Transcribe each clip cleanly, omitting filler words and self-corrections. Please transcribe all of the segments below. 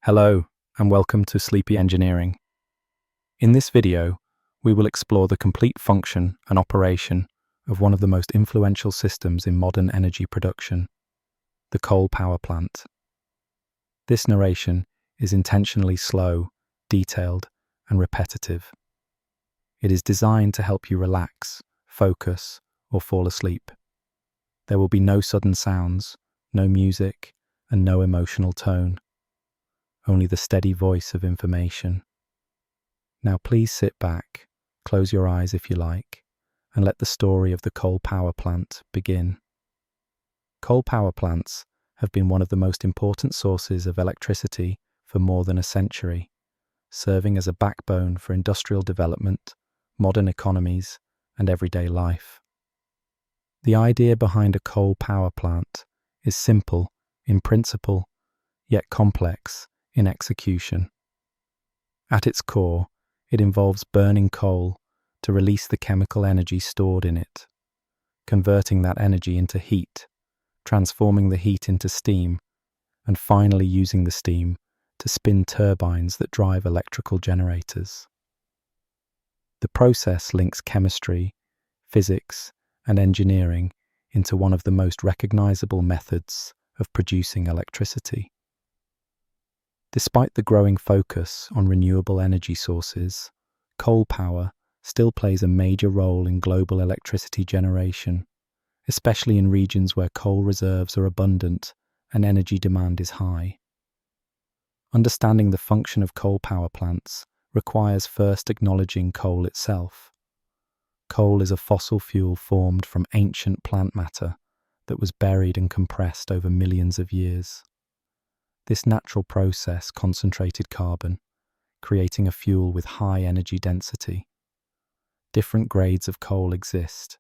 Hello, and welcome to Sleepy Engineering. In this video, we will explore the complete function and operation of one of the most influential systems in modern energy production, the coal power plant. This narration is intentionally slow, detailed, and repetitive. It is designed to help you relax, focus, or fall asleep. There will be no sudden sounds, no music, and no emotional tone. Only the steady voice of information. Now please sit back, close your eyes if you like, and let the story of the coal power plant begin. Coal power plants have been one of the most important sources of electricity for more than a century, serving as a backbone for industrial development, modern economies, and everyday life. The idea behind a coal power plant is simple in principle, yet complex in execution. At its core, it involves burning coal to release the chemical energy stored in it, converting that energy into heat, transforming the heat into steam, and finally using the steam to spin turbines that drive electrical generators. The process links chemistry, physics, and engineering into one of the most recognizable methods of producing electricity. Despite the growing focus on renewable energy sources, coal power still plays a major role in global electricity generation, especially in regions where coal reserves are abundant and energy demand is high. Understanding the function of coal power plants requires first acknowledging coal itself. Coal is a fossil fuel formed from ancient plant matter that was buried and compressed over millions of years. This natural process concentrated carbon, creating a fuel with high energy density. Different grades of coal exist,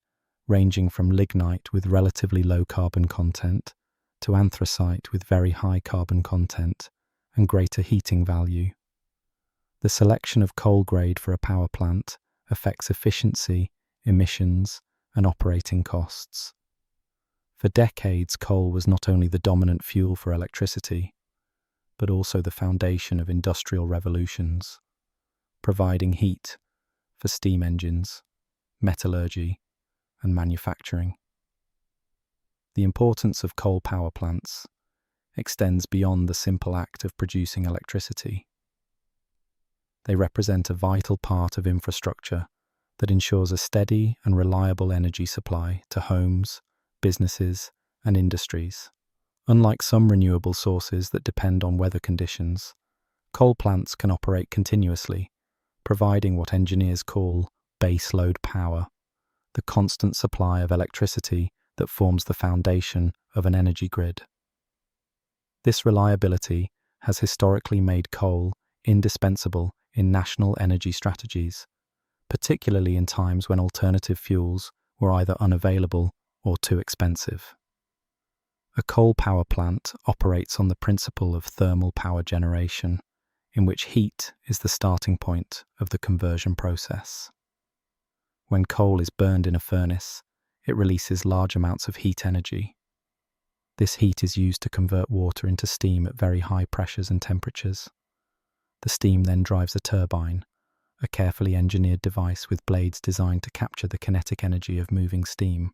ranging from lignite with relatively low carbon content to anthracite with very high carbon content and greater heating value. The selection of coal grade for a power plant affects efficiency, emissions, and operating costs. For decades, coal was not only the dominant fuel for electricity, but also the foundation of industrial revolutions, providing heat for steam engines, metallurgy, and manufacturing. The importance of coal power plants extends beyond the simple act of producing electricity. They represent a vital part of infrastructure that ensures a steady and reliable energy supply to homes, businesses, and industries. Unlike some renewable sources that depend on weather conditions, coal plants can operate continuously, providing what engineers call base load power, the constant supply of electricity that forms the foundation of an energy grid. This reliability has historically made coal indispensable in national energy strategies, particularly in times when alternative fuels were either unavailable or too expensive. A coal power plant operates on the principle of thermal power generation, in which heat is the starting point of the conversion process. When coal is burned in a furnace, it releases large amounts of heat energy. This heat is used to convert water into steam at very high pressures and temperatures. The steam then drives a turbine, a carefully engineered device with blades designed to capture the kinetic energy of moving steam.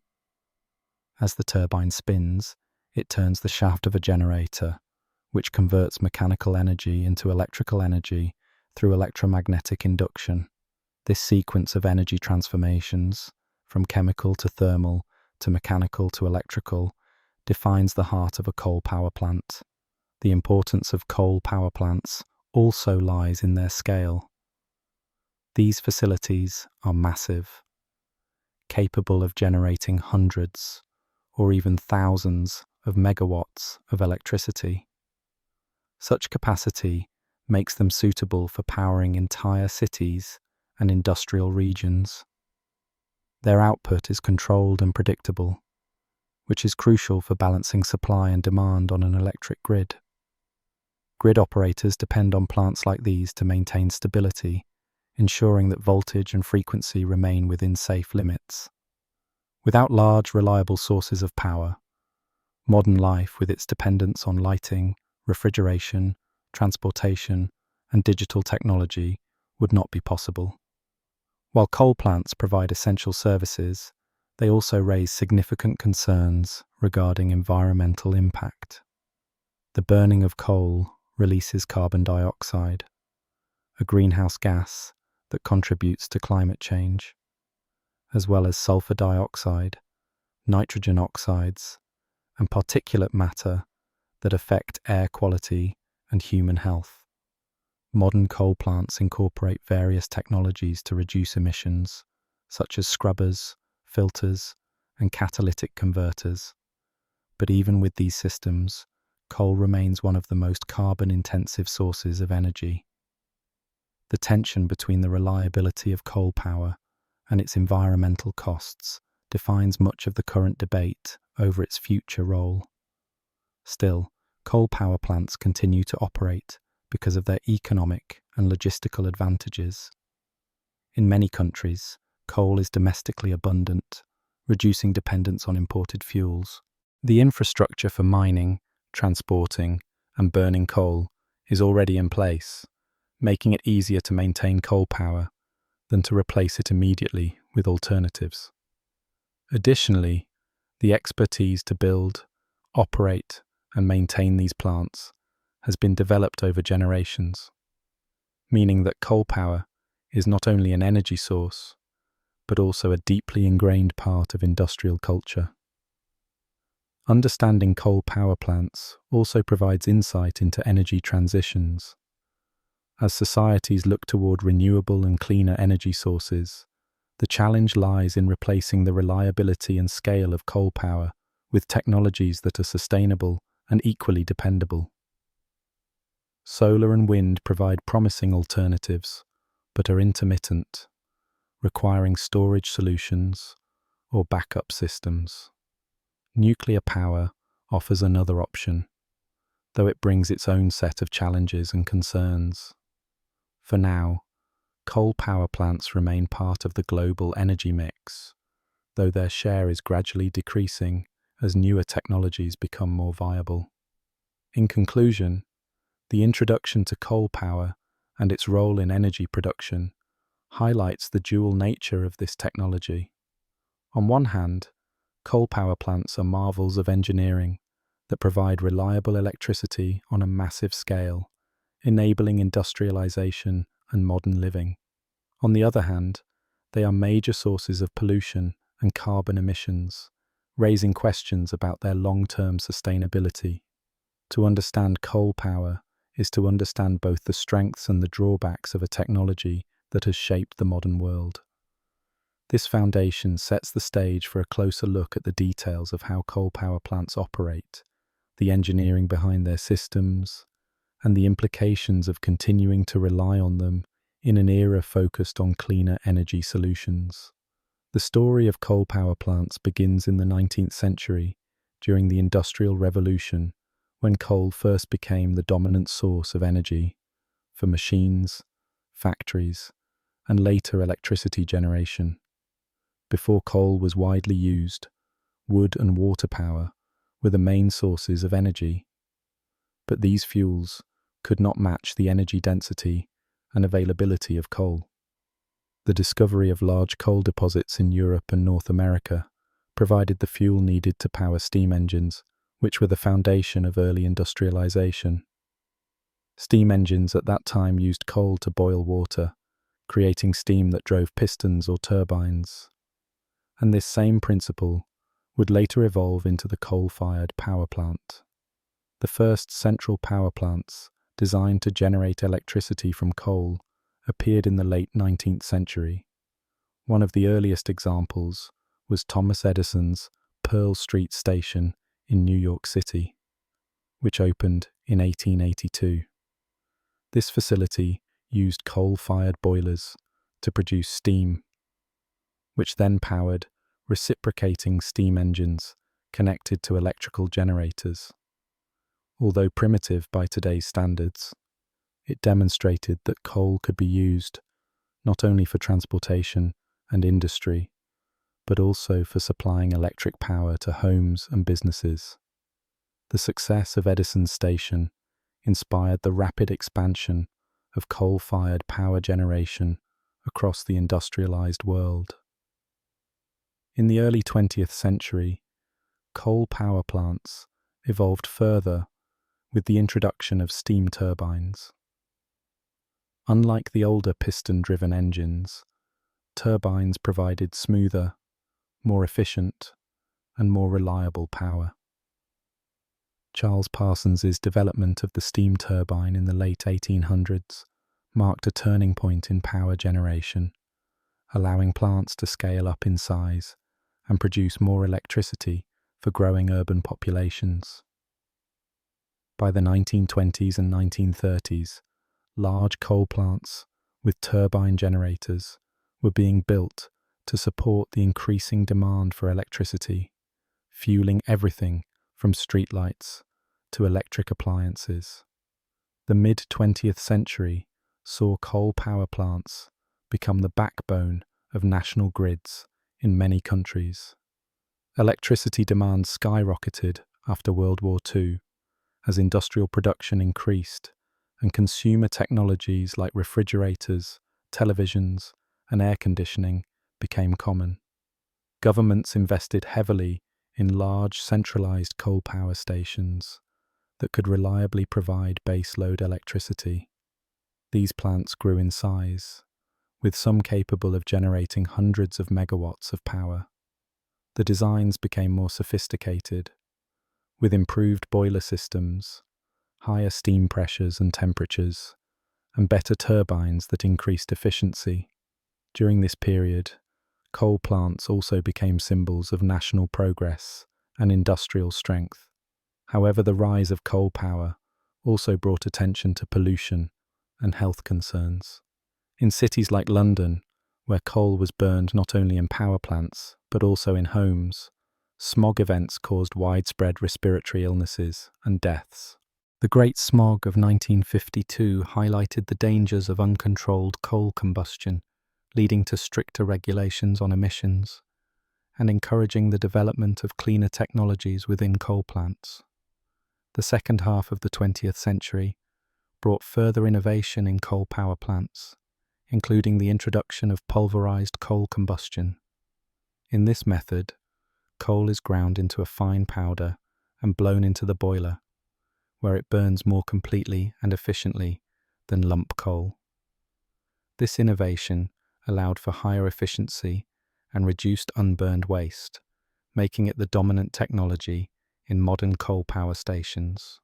As the turbine spins, it turns the shaft of a generator, which converts mechanical energy into electrical energy through electromagnetic induction. This sequence of energy transformations, from chemical to thermal to mechanical to electrical, defines the heart of a coal power plant. The importance of coal power plants also lies in their scale. These facilities are massive, capable of generating hundreds or even thousands of megawatts of electricity. Such capacity makes them suitable for powering entire cities and industrial regions. Their output is controlled and predictable, which is crucial for balancing supply and demand on an electric grid. Grid operators depend on plants like these to maintain stability, ensuring that voltage and frequency remain within safe limits. Without large, reliable sources of power, modern life, with its dependence on lighting, refrigeration, transportation, and digital technology would not be possible. While coal plants provide essential services, they also raise significant concerns regarding environmental impact. The burning of coal releases carbon dioxide, a greenhouse gas that contributes to climate change, as well as sulfur dioxide, nitrogen oxides, and particulate matter that affect air quality and human health. Modern coal plants incorporate various technologies to reduce emissions, such as scrubbers, filters, and catalytic converters. But even with these systems, coal remains one of the most carbon-intensive sources of energy. The tension between the reliability of coal power and its environmental costs defines much of the current debate over its future role. Still, coal power plants continue to operate because of their economic and logistical advantages. In many countries, coal is domestically abundant, reducing dependence on imported fuels. The infrastructure for mining, transporting, and burning coal is already in place, making it easier to maintain coal power than to replace it immediately with alternatives. Additionally, the expertise to build, operate, and maintain these plants has been developed over generations, meaning that coal power is not only an energy source, but also a deeply ingrained part of industrial culture. Understanding coal power plants also provides insight into energy transitions. As societies look toward renewable and cleaner energy sources, the challenge lies in replacing the reliability and scale of coal power with technologies that are sustainable and equally dependable. Solar and wind provide promising alternatives, but are intermittent, requiring storage solutions or backup systems. Nuclear power offers another option, though it brings its own set of challenges and concerns. For now, coal power plants remain part of the global energy mix, though their share is gradually decreasing as newer technologies become more viable. In conclusion, the introduction to coal power and its role in energy production highlights the dual nature of this technology. On one hand, coal power plants are marvels of engineering that provide reliable electricity on a massive scale, enabling industrialization and modern living. On the other hand, they are major sources of pollution and carbon emissions, raising questions about their long-term sustainability. To understand coal power is to understand both the strengths and the drawbacks of a technology that has shaped the modern world. This foundation sets the stage for a closer look at the details of how coal power plants operate, the engineering behind their systems, and the implications of continuing to rely on them in an era focused on cleaner energy solutions. The story of coal power plants begins in the 19th century, during the Industrial Revolution, when coal first became the dominant source of energy for machines, factories, and later electricity generation. Before coal was widely used, wood and water power were the main sources of energy. But these fuels could not match the energy density and availability of coal. The discovery of large coal deposits in Europe and North America provided the fuel needed to power steam engines, which were the foundation of early industrialization. Steam engines at that time used coal to boil water, creating steam that drove pistons or turbines. And this same principle would later evolve into the coal-fired power plant. The first central power plants, designed to generate electricity from coal, appeared in the late 19th century. One of the earliest examples was Thomas Edison's Pearl Street Station in New York City, which opened in 1882. This facility used coal-fired boilers to produce steam, which then powered reciprocating steam engines connected to electrical generators. Although primitive by today's standards, it demonstrated that coal could be used not only for transportation and industry, but also for supplying electric power to homes and businesses. The success of Edison's station inspired the rapid expansion of coal-fired power generation across the industrialized world. In the early 20th century, coal power plants evolved further with the introduction of steam turbines. Unlike the older piston-driven engines, turbines provided smoother, more efficient, and more reliable power. Charles Parsons's development of the steam turbine in the late 1800s marked a turning point in power generation, allowing plants to scale up in size and produce more electricity for growing urban populations. By the 1920s and 1930s, large coal plants with turbine generators were being built to support the increasing demand for electricity, fueling everything from streetlights to electric appliances. The mid-20th century saw coal power plants become the backbone of national grids in many countries. Electricity demand skyrocketed after World War II as industrial production increased and consumer technologies like refrigerators, televisions, and air conditioning became common. Governments invested heavily in large centralized coal power stations that could reliably provide baseload electricity. These plants grew in size, with some capable of generating hundreds of megawatts of power. The designs became more sophisticated, with improved boiler systems, higher steam pressures and temperatures, and better turbines that increased efficiency. During this period, coal plants also became symbols of national progress and industrial strength. However, the rise of coal power also brought attention to pollution and health concerns. In cities like London, where coal was burned not only in power plants but also in homes, smog events caused widespread respiratory illnesses and deaths. The Great Smog of 1952 highlighted the dangers of uncontrolled coal combustion, leading to stricter regulations on emissions and encouraging the development of cleaner technologies within coal plants. The second half of the 20th century brought further innovation in coal power plants, including the introduction of pulverized coal combustion. In this method, coal is ground into a fine powder and blown into the boiler, where it burns more completely and efficiently than lump coal. This innovation allowed for higher efficiency and reduced unburned waste, making it the dominant technology in modern coal power stations.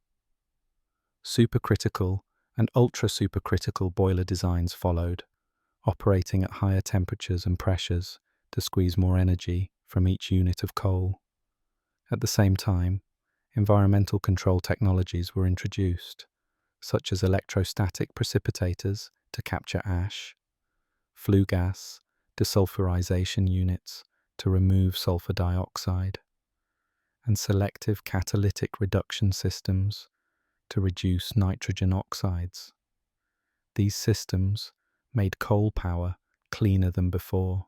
Supercritical and ultra-supercritical boiler designs followed, operating at higher temperatures and pressures to squeeze more energy from each unit of coal. At the same time, environmental control technologies were introduced, such as electrostatic precipitators to capture ash, flue gas desulfurization units to remove sulfur dioxide, and selective catalytic reduction systems to reduce nitrogen oxides. These systems made coal power cleaner than before,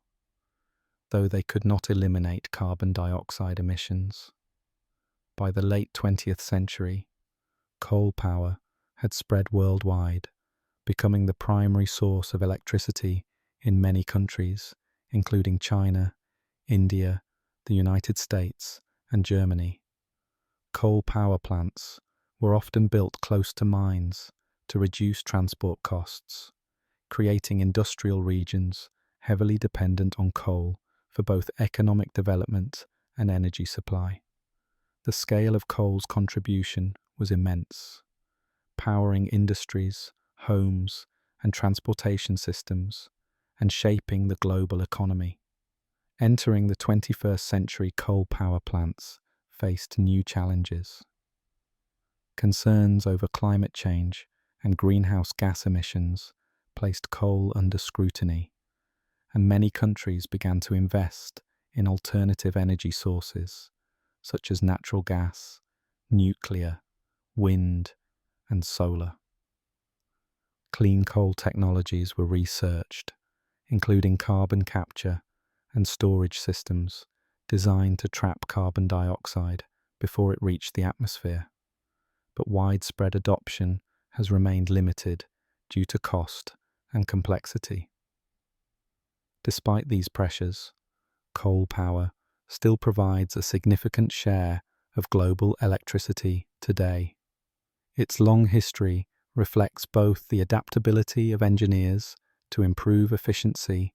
though they could not eliminate carbon dioxide emissions. By the late 20th century, coal power had spread worldwide, becoming the primary source of electricity in many countries, including China, India, the United States, and Germany. Coal power plants were often built close to mines to reduce transport costs, creating industrial regions heavily dependent on coal for both economic development and energy supply. The scale of coal's contribution was immense, powering industries, homes, and transportation systems, and shaping the global economy. Entering the 21st century, coal power plants faced new challenges. Concerns over climate change and greenhouse gas emissions placed coal under scrutiny, and many countries began to invest in alternative energy sources, such as natural gas, nuclear, wind, and solar. Clean coal technologies were researched, including carbon capture and storage systems designed to trap carbon dioxide before it reached the atmosphere. but widespread adoption has remained limited due to cost and complexity. Despite these pressures, coal power still provides a significant share of global electricity today. Its long history reflects both the adaptability of engineers to improve efficiency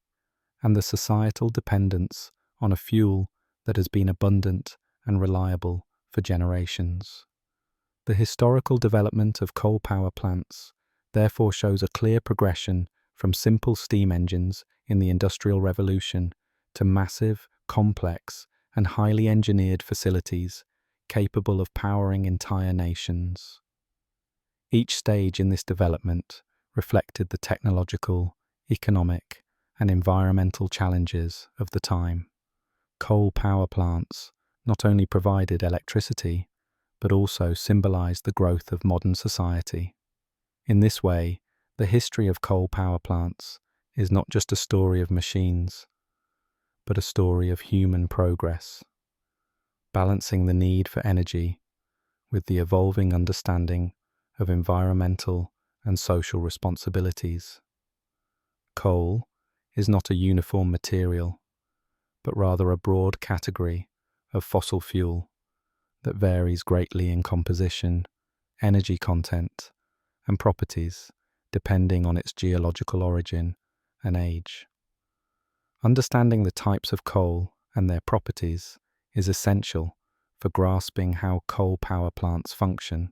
and the societal dependence on a fuel that has been abundant and reliable for generations. The historical development of coal power plants therefore shows a clear progression from simple steam engines in the Industrial Revolution to massive, complex, and highly engineered facilities capable of powering entire nations. Each stage in this development reflected the technological, economic, and environmental challenges of the time. Coal power plants not only provided electricity, but also symbolized the growth of modern society. In this way, the history of coal power plants is not just a story of machines, but a story of human progress, balancing the need for energy with the evolving understanding of environmental and social responsibilities. Coal is not a uniform material, but rather a broad category of fossil fuel that varies greatly in composition, energy content, and properties depending on its geological origin and age. Understanding the types of coal and their properties is essential for grasping how coal power plants function,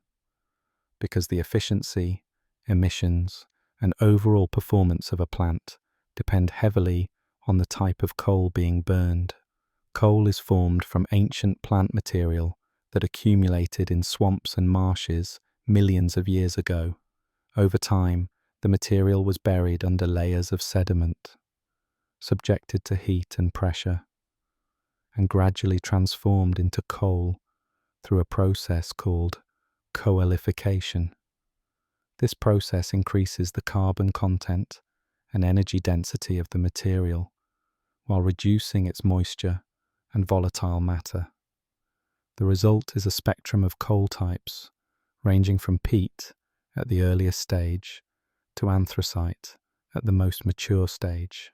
because the efficiency, emissions, and overall performance of a plant depend heavily on the type of coal being burned. Coal is formed from ancient plant material that accumulated in swamps and marshes millions of years ago. Over time, the material was buried under layers of sediment, subjected to heat and pressure, and gradually transformed into coal through a process called coalification. This process increases the carbon content and energy density of the material while reducing its moisture and volatile matter. The result is a spectrum of coal types, ranging from peat at the earliest stage to anthracite at the most mature stage.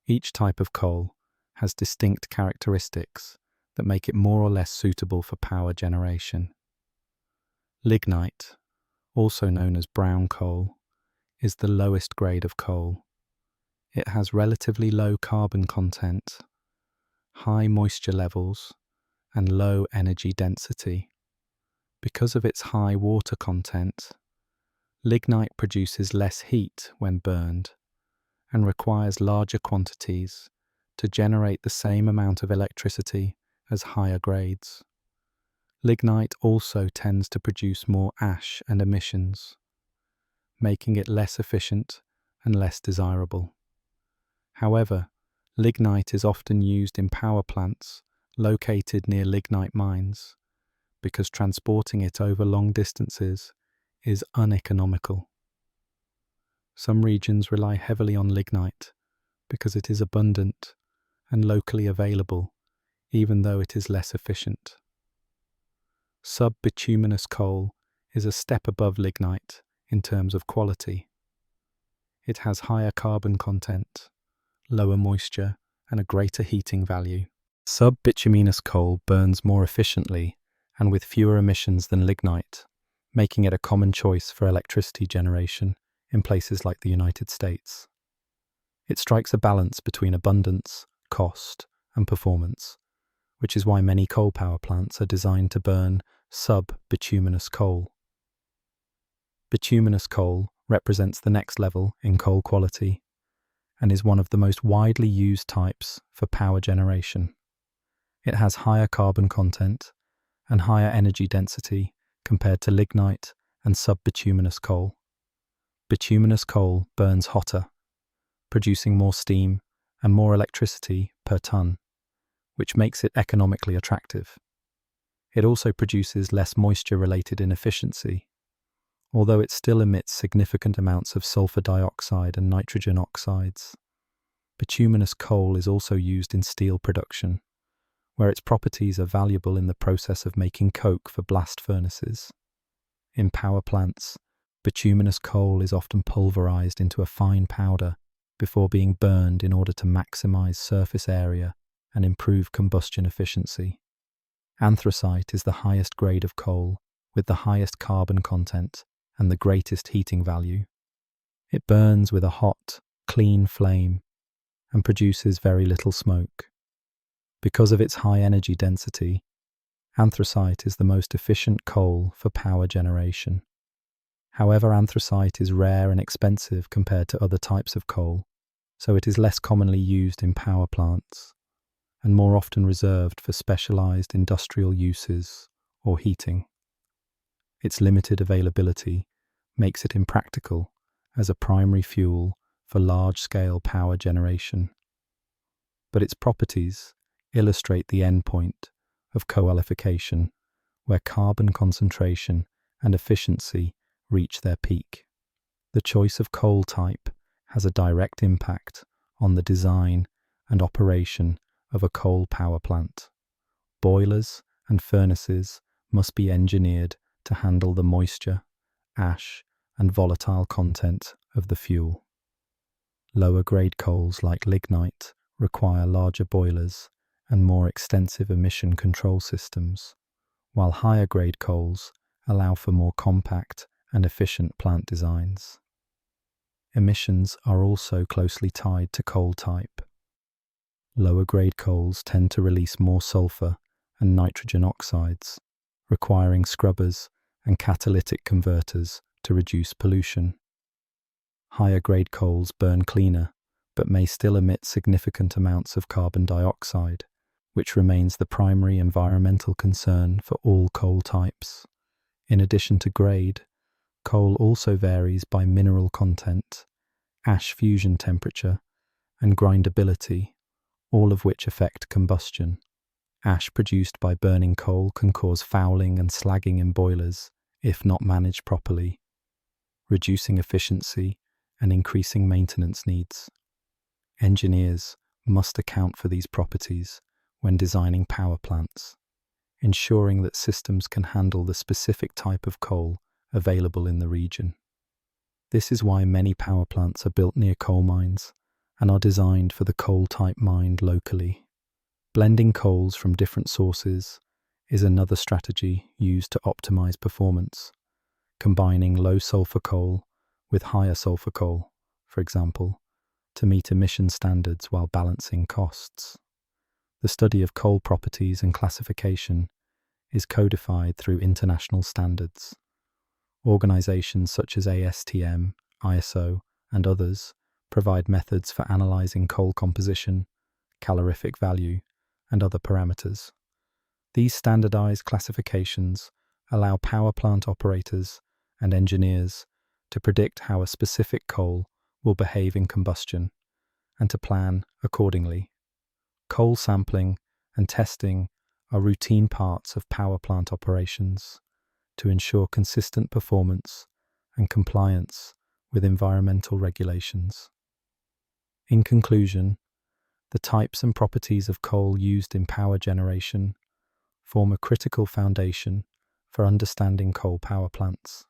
Each type of coal has distinct characteristics that make it more or less suitable for power generation. Lignite, also known as brown coal, is the lowest grade of coal. It has relatively low carbon content, high moisture levels, and low energy density. Because of its high water content, lignite produces less heat when burned and requires larger quantities to generate the same amount of electricity as higher grades. Lignite also tends to produce more ash and emissions, making it less efficient and less desirable. However, lignite is often used in power plants located near lignite mines because transporting it over long distances is uneconomical. Some regions rely heavily on lignite because it is abundant and locally available, even though it is less efficient. Sub-bituminous coal is a step above lignite in terms of quality. It has higher carbon content, lower moisture, and a greater heating value. Sub-bituminous coal burns more efficiently and with fewer emissions than lignite, making it a common choice for electricity generation in places like the United States. It strikes a balance between abundance, cost, and performance, which is why many coal power plants are designed to burn sub-bituminous coal. Bituminous coal represents the next level in coal quality and is one of the most widely used types for power generation. It has higher carbon content and higher energy density compared to lignite and sub-bituminous coal. Bituminous coal burns hotter, producing more steam and more electricity per ton, which makes it economically attractive. It also produces less moisture-related inefficiency, although it still emits significant amounts of sulfur dioxide and nitrogen oxides. Bituminous coal is also used in steel production, where its properties are valuable in the process of making coke for blast furnaces. In power plants, bituminous coal is often pulverized into a fine powder before being burned in order to maximize surface area and improve combustion efficiency. Anthracite is the highest grade of coal, with the highest carbon content and the greatest heating value. It burns with a hot, clean flame and produces very little smoke. Because of its high energy density, anthracite is the most efficient coal for power generation. However, anthracite is rare and expensive compared to other types of coal, so it is less commonly used in power plants and more often reserved for specialized industrial uses or heating. Its limited availability makes it impractical as a primary fuel for large-scale power generation. But its properties illustrate the endpoint of coalification, where carbon concentration and efficiency reach their peak. The choice of coal type has a direct impact on the design and operation of a coal power plant. Boilers and furnaces must be engineered to handle the moisture, ash, and volatile content of the fuel. Lower-grade coals like lignite require larger boilers and more extensive emission control systems, while higher-grade coals allow for more compact and efficient plant designs. Emissions are also closely tied to coal type. Lower-grade coals tend to release more sulfur and nitrogen oxides, requiring scrubbers and catalytic converters to reduce pollution. Higher-grade coals burn cleaner, but may still emit significant amounts of carbon dioxide, which remains the primary environmental concern for all coal types. In addition to grade, coal also varies by mineral content, ash fusion temperature, and grindability, all of which affect combustion. Ash produced by burning coal can cause fouling and slagging in boilers if not managed properly, reducing efficiency and increasing maintenance needs. Engineers must account for these properties when designing power plants, ensuring that systems can handle the specific type of coal available in the region. This is why many power plants are built near coal mines and are designed for the coal type mined locally. Blending coals from different sources is another strategy used to optimize performance, combining low sulfur coal with higher sulfur coal, for example, to meet emission standards while balancing costs. The study of coal properties and classification is codified through international standards. Organizations such as ASTM, ISO, and others provide methods for analyzing coal composition, calorific value, and other parameters. These standardized classifications allow power plant operators and engineers to predict how a specific coal will behave in combustion and to plan accordingly. Coal sampling and testing are routine parts of power plant operations to ensure consistent performance and compliance with environmental regulations. In conclusion, the types and properties of coal used in power generation form a critical foundation for understanding coal power plants.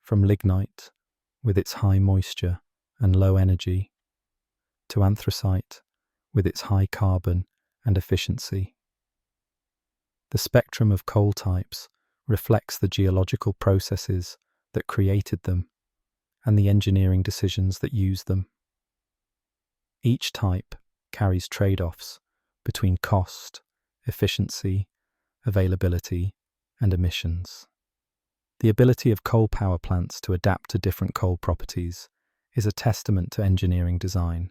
From lignite, with its high moisture and low energy, to anthracite, with its high carbon and efficiency. The spectrum of coal types reflects the geological processes that created them and the engineering decisions that use them. Each type carries trade-offs between cost, efficiency, availability, and emissions. The ability of coal power plants to adapt to different coal properties is a testament to engineering design,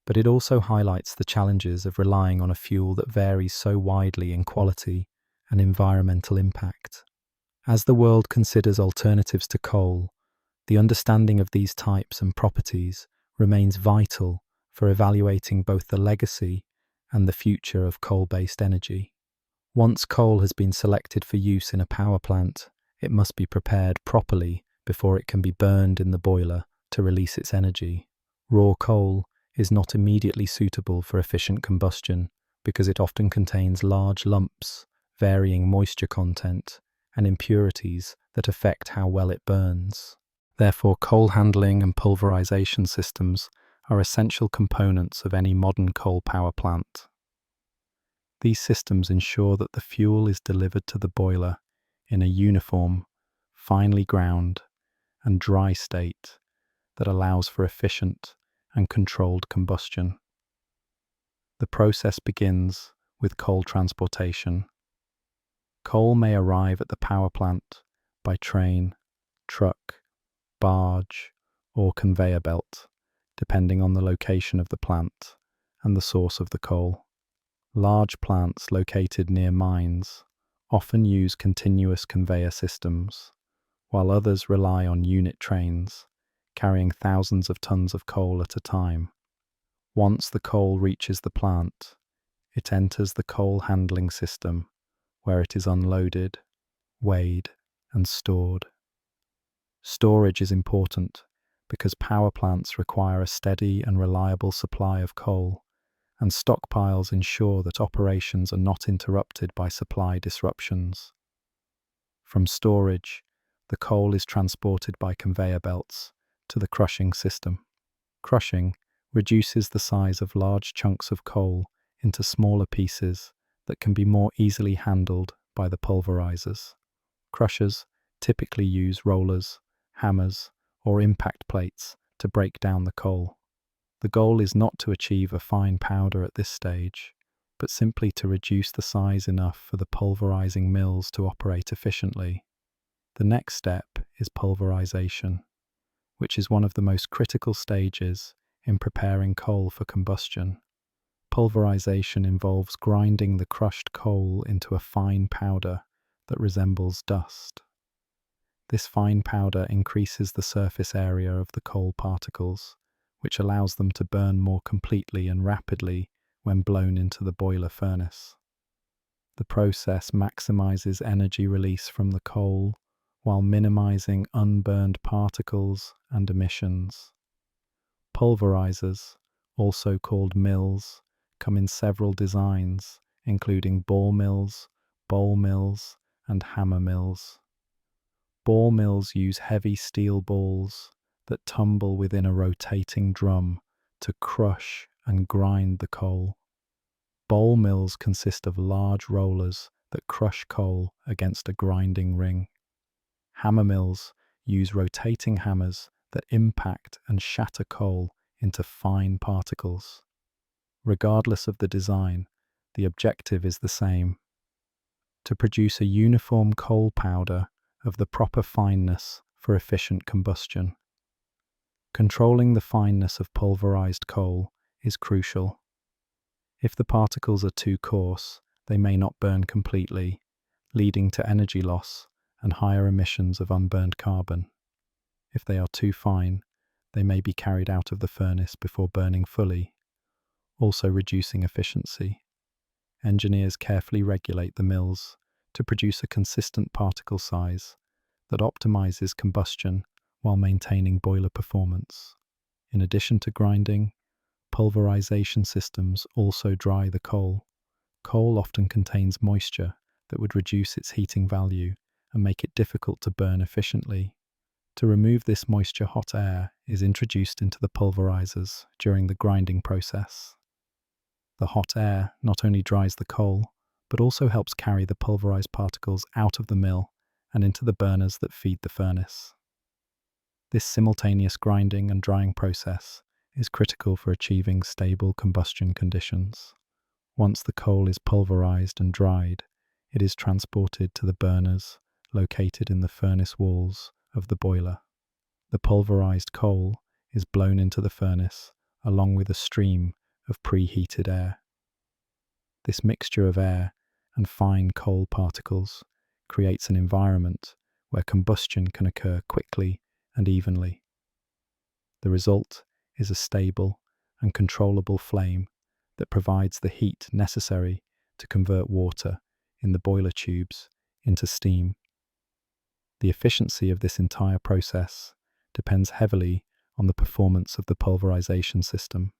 but it also highlights the challenges of relying on a fuel that varies so widely in quality and environmental impact. As the world considers alternatives to coal, the understanding of these types and properties remains vital for evaluating both the legacy and the future of coal-based energy. Once coal has been selected for use in a power plant, it must be prepared properly before it can be burned in the boiler to release its energy. Raw coal is not immediately suitable for efficient combustion because it often contains large lumps, varying moisture content, and impurities that affect how well it burns. Therefore, coal handling and pulverization systems are essential components of any modern coal power plant. These systems ensure that the fuel is delivered to the boiler in a uniform, finely ground, and dry state that allows for efficient and controlled combustion. The process begins with coal transportation. Coal may arrive at the power plant by train, truck, barge, or conveyor belt, depending on the location of the plant and the source of the coal. Large plants located near mines often use continuous conveyor systems, while others rely on unit trains, carrying thousands of tons of coal at a time. Once the coal reaches the plant, it enters the coal handling system, where it is unloaded, weighed, and stored. Storage is important because power plants require a steady and reliable supply of coal, and stockpiles ensure that operations are not interrupted by supply disruptions. From storage, the coal is transported by conveyor belts to the crushing system. Crushing reduces the size of large chunks of coal into smaller pieces that can be more easily handled by the pulverizers. Crushers typically use rollers, hammers, or impact plates to break down the coal. The goal is not to achieve a fine powder at this stage, but simply to reduce the size enough for the pulverizing mills to operate efficiently. The next step is pulverization, which is one of the most critical stages in preparing coal for combustion. Pulverization involves grinding the crushed coal into a fine powder that resembles dust. This fine powder increases the surface area of the coal particles, which allows them to burn more completely and rapidly when blown into the boiler furnace. The process maximizes energy release from the coal while minimizing unburned particles and emissions. Pulverizers, also called mills, come in several designs, including ball mills, bowl mills, and hammer mills. Ball mills use heavy steel balls that tumble within a rotating drum to crush and grind the coal. Bowl mills consist of large rollers that crush coal against a grinding ring. Hammer mills use rotating hammers that impact and shatter coal into fine particles. Regardless of the design, the objective is the same: to produce a uniform coal powder of the proper fineness for efficient combustion. Controlling the fineness of pulverized coal is crucial. If the particles are too coarse, they may not burn completely, leading to energy loss and higher emissions of unburned carbon. If they are too fine, they may be carried out of the furnace before burning fully, also reducing efficiency. Engineers carefully regulate the mills to produce a consistent particle size that optimizes combustion while maintaining boiler performance. In addition to grinding, pulverization systems also dry the coal. Coal often contains moisture that would reduce its heating value and make it difficult to burn efficiently. To remove this moisture, hot air is introduced into the pulverizers during the grinding process. The hot air not only dries the coal, but also helps carry the pulverized particles out of the mill and into the burners that feed the furnace. This simultaneous grinding and drying process is critical for achieving stable combustion conditions. Once the coal is pulverized and dried, it is transported to the burners located in the furnace walls of the boiler. The pulverized coal is blown into the furnace along with a stream of preheated air. This mixture of air and fine coal particles creates an environment where combustion can occur quickly and evenly. The result is a stable and controllable flame that provides the heat necessary to convert water in the boiler tubes into steam. The efficiency of this entire process depends heavily on the performance of the pulverization system.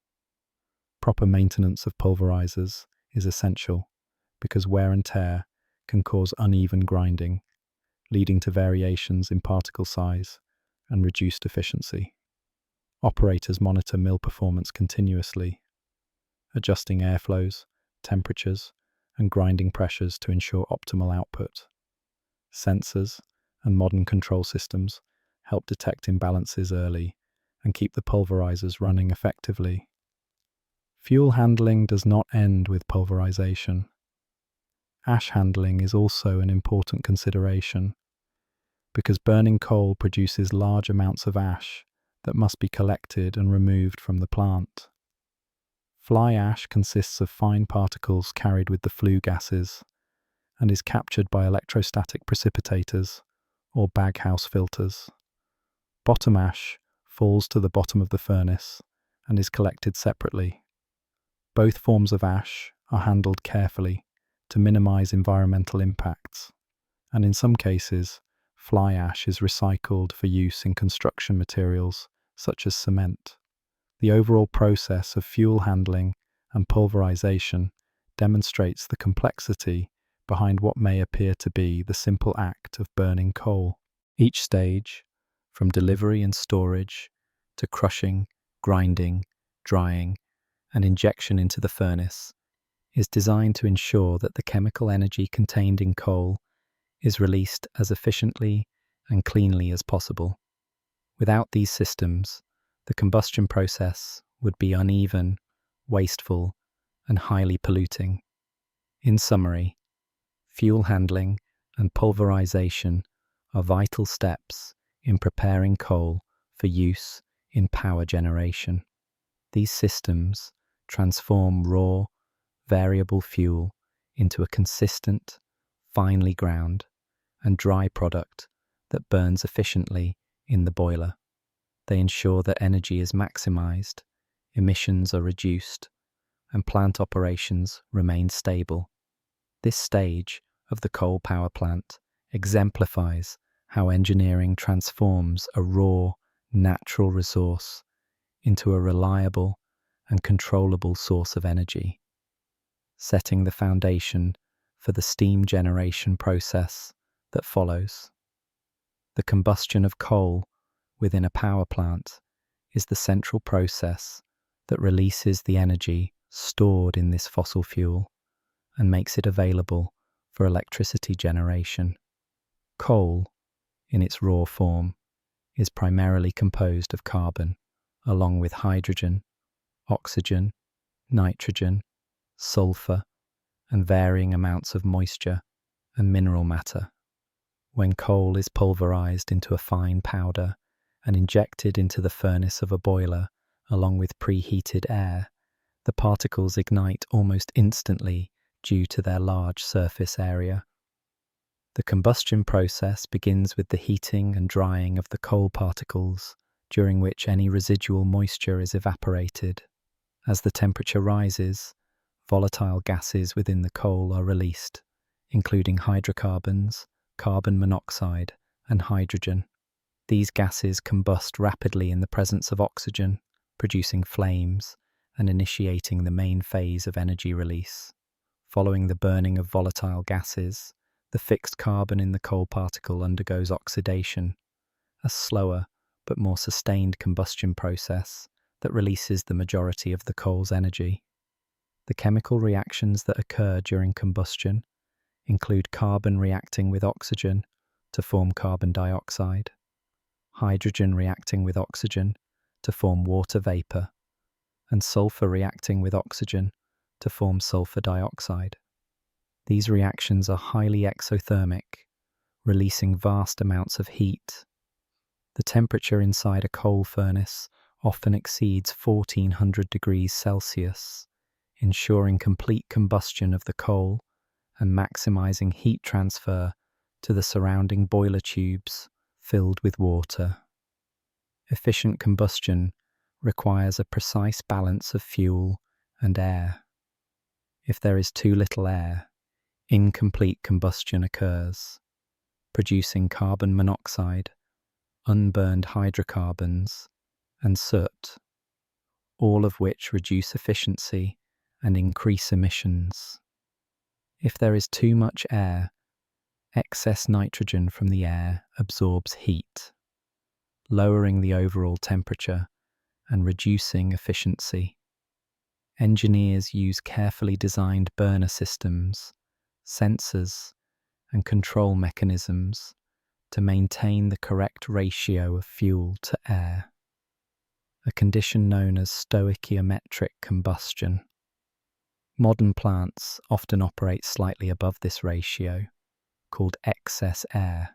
Proper maintenance of pulverizers is essential because wear and tear can cause uneven grinding, leading to variations in particle size and reduced efficiency. Operators monitor mill performance continuously, adjusting airflows, temperatures, and grinding pressures to ensure optimal output. Sensors and modern control systems help detect imbalances early and keep the pulverizers running effectively. Fuel handling does not end with pulverization. Ash handling is also an important consideration because burning coal produces large amounts of ash that must be collected and removed from the plant. Fly ash consists of fine particles carried with the flue gases and is captured by electrostatic precipitators or baghouse filters. Bottom ash falls to the bottom of the furnace and is collected separately. Both forms of ash are handled carefully to minimize environmental impacts, and in some cases, fly ash is recycled for use in construction materials such as cement. The overall process of fuel handling and pulverization demonstrates the complexity behind what may appear to be the simple act of burning coal. Each stage, from delivery and storage to crushing, grinding, drying, and injection into the furnace, is designed to ensure that the chemical energy contained in coal is released as efficiently and cleanly as possible. Without these systems, the combustion process would be uneven, wasteful, and highly polluting. In summary, fuel handling and pulverization are vital steps in preparing coal for use in power generation. These systems transform raw, variable fuel into a consistent, finely ground, and dry product that burns efficiently in the boiler. They ensure that energy is maximized, emissions are reduced, and plant operations remain stable. This stage of the coal power plant exemplifies how engineering transforms a raw, natural resource into a reliable and controllable source of energy, setting the foundation for the steam generation process that follows. The combustion of coal within a power plant is the central process that releases the energy stored in this fossil fuel and makes it available for electricity generation. Coal, in its raw form, is primarily composed of carbon, along with hydrogen, oxygen, nitrogen, sulfur, and varying amounts of moisture and mineral matter. When coal is pulverized into a fine powder and injected into the furnace of a boiler along with preheated air, the particles ignite almost instantly due to their large surface area. The combustion process begins with the heating and drying of the coal particles, during which any residual moisture is evaporated. As the temperature rises, volatile gases within the coal are released, including hydrocarbons, carbon monoxide, and hydrogen. These gases combust rapidly in the presence of oxygen, producing flames and initiating the main phase of energy release. Following the burning of volatile gases, the fixed carbon in the coal particle undergoes oxidation, a slower but more sustained combustion process that releases the majority of the coal's energy. The chemical reactions that occur during combustion include carbon reacting with oxygen to form carbon dioxide, hydrogen reacting with oxygen to form water vapor, and sulfur reacting with oxygen to form sulfur dioxide. These reactions are highly exothermic, releasing vast amounts of heat. The temperature inside a coal furnace often exceeds 1400 degrees Celsius, ensuring complete combustion of the coal and maximizing heat transfer to the surrounding boiler tubes filled with water. Efficient combustion requires a precise balance of fuel and air. If there is too little air, incomplete combustion occurs, producing carbon monoxide, unburned hydrocarbons, and soot, all of which reduce efficiency and increase emissions. If there is too much air, Excess nitrogen from the air absorbs heat, lowering the overall temperature and reducing efficiency. Engineers use carefully designed burner systems, sensors, and control mechanisms to maintain the correct ratio of fuel to air, a condition known as stoichiometric combustion. Modern plants often operate slightly above this ratio, called excess air,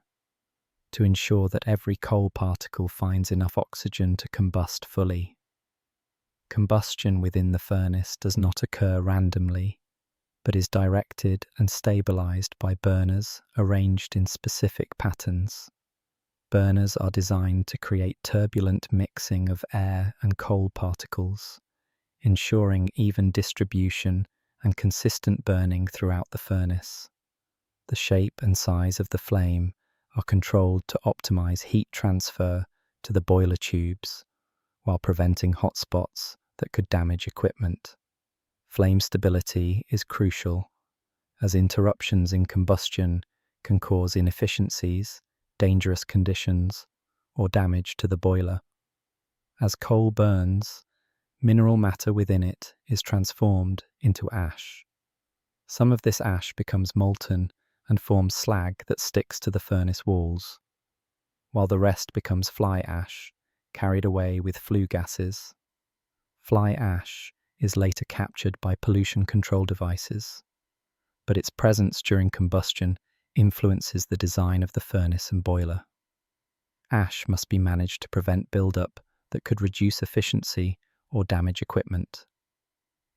to ensure that every coal particle finds enough oxygen to combust fully. Combustion within the furnace does not occur randomly, but is directed and stabilized by burners arranged in specific patterns. Burners are designed to create turbulent mixing of air and coal particles, ensuring even distribution and consistent burning throughout the furnace. The shape and size of the flame are controlled to optimize heat transfer to the boiler tubes, while preventing hotspots that could damage equipment. Flame stability is crucial, as interruptions in combustion can cause inefficiencies, dangerous conditions, or damage to the boiler. As coal burns, mineral matter within it is transformed into ash. Some of this ash becomes molten and forms slag that sticks to the furnace walls, while the rest becomes fly ash, carried away with flue gases. Fly ash is later captured by pollution control devices, but its presence during combustion influences the design of the furnace and boiler. Ash must be managed to prevent buildup that could reduce efficiency or damage equipment.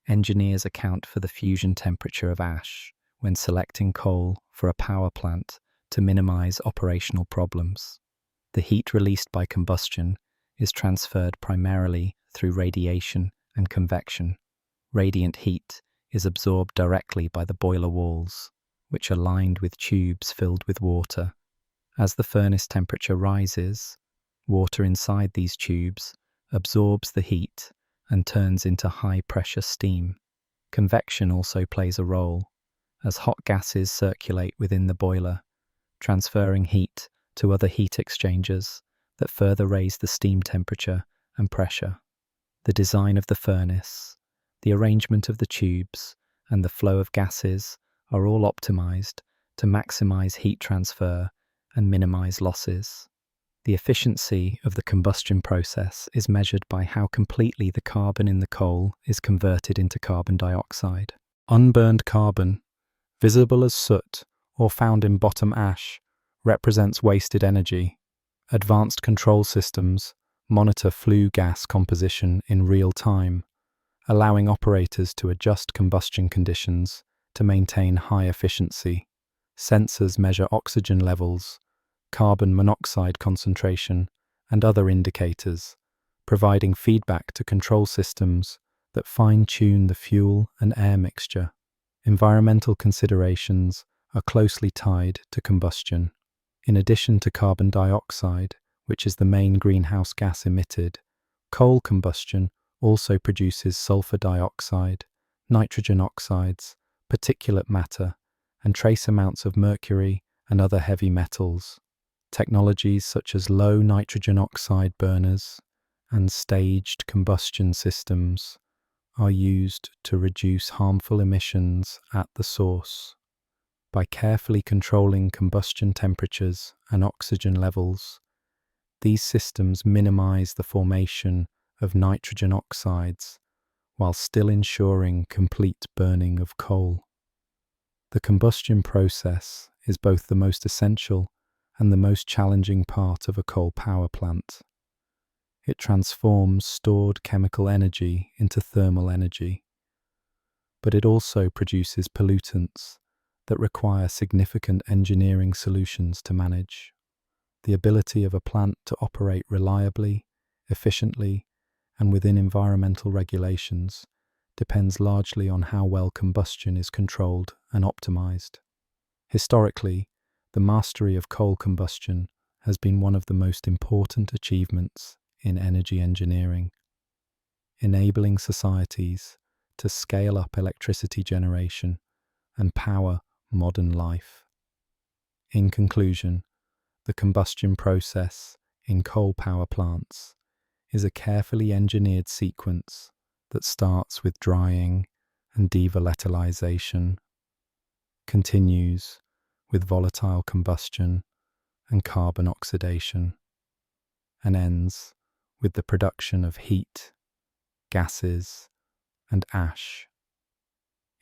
Engineers account for the fusion temperature of ash when selecting coal for a power plant to minimize operational problems. The heat released by combustion is transferred primarily through radiation and convection. Radiant heat is absorbed directly by the boiler walls, which are lined with tubes filled with water. As the furnace temperature rises, water inside these tubes absorbs the heat and turns into high-pressure steam. Convection also plays a role, as hot gases circulate within the boiler, transferring heat to other heat exchangers that further raise the steam temperature and pressure. The design of the furnace, the arrangement of the tubes, and the flow of gases are all optimized to maximize heat transfer and minimize losses. The efficiency of the combustion process is measured by how completely the carbon in the coal is converted into carbon dioxide. Unburned carbon, visible as soot or found in bottom ash, represents wasted energy. Advanced control systems monitor flue gas composition in real time, allowing operators to adjust combustion conditions to maintain high efficiency. Sensors measure oxygen levels, carbon monoxide concentration, and other indicators, providing feedback to control systems that fine-tune the fuel and air mixture. Environmental considerations are closely tied to combustion. In addition to carbon dioxide, which is the main greenhouse gas emitted, coal combustion also produces sulfur dioxide, nitrogen oxides, particulate matter, and trace amounts of mercury and other heavy metals. Technologies such as low nitrogen oxide burners and staged combustion systems are used to reduce harmful emissions at the source. By carefully controlling combustion temperatures and oxygen levels, these systems minimize the formation of nitrogen oxides while still ensuring complete burning of coal. The combustion process is both the most essential and the most challenging part of a coal power plant. It transforms stored chemical energy into thermal energy, but it also produces pollutants that require significant engineering solutions to manage. The ability of a plant to operate reliably, efficiently, and within environmental regulations depends largely on how well combustion is controlled and optimized. Historically, the mastery of coal combustion has been one of the most important achievements in energy engineering, enabling societies to scale up electricity generation and power modern life. In conclusion, the combustion process in coal power plants is a carefully engineered sequence that starts with drying and devolatilization, continues with volatile combustion and carbon oxidation, and ends with the production of heat, gases, and ash.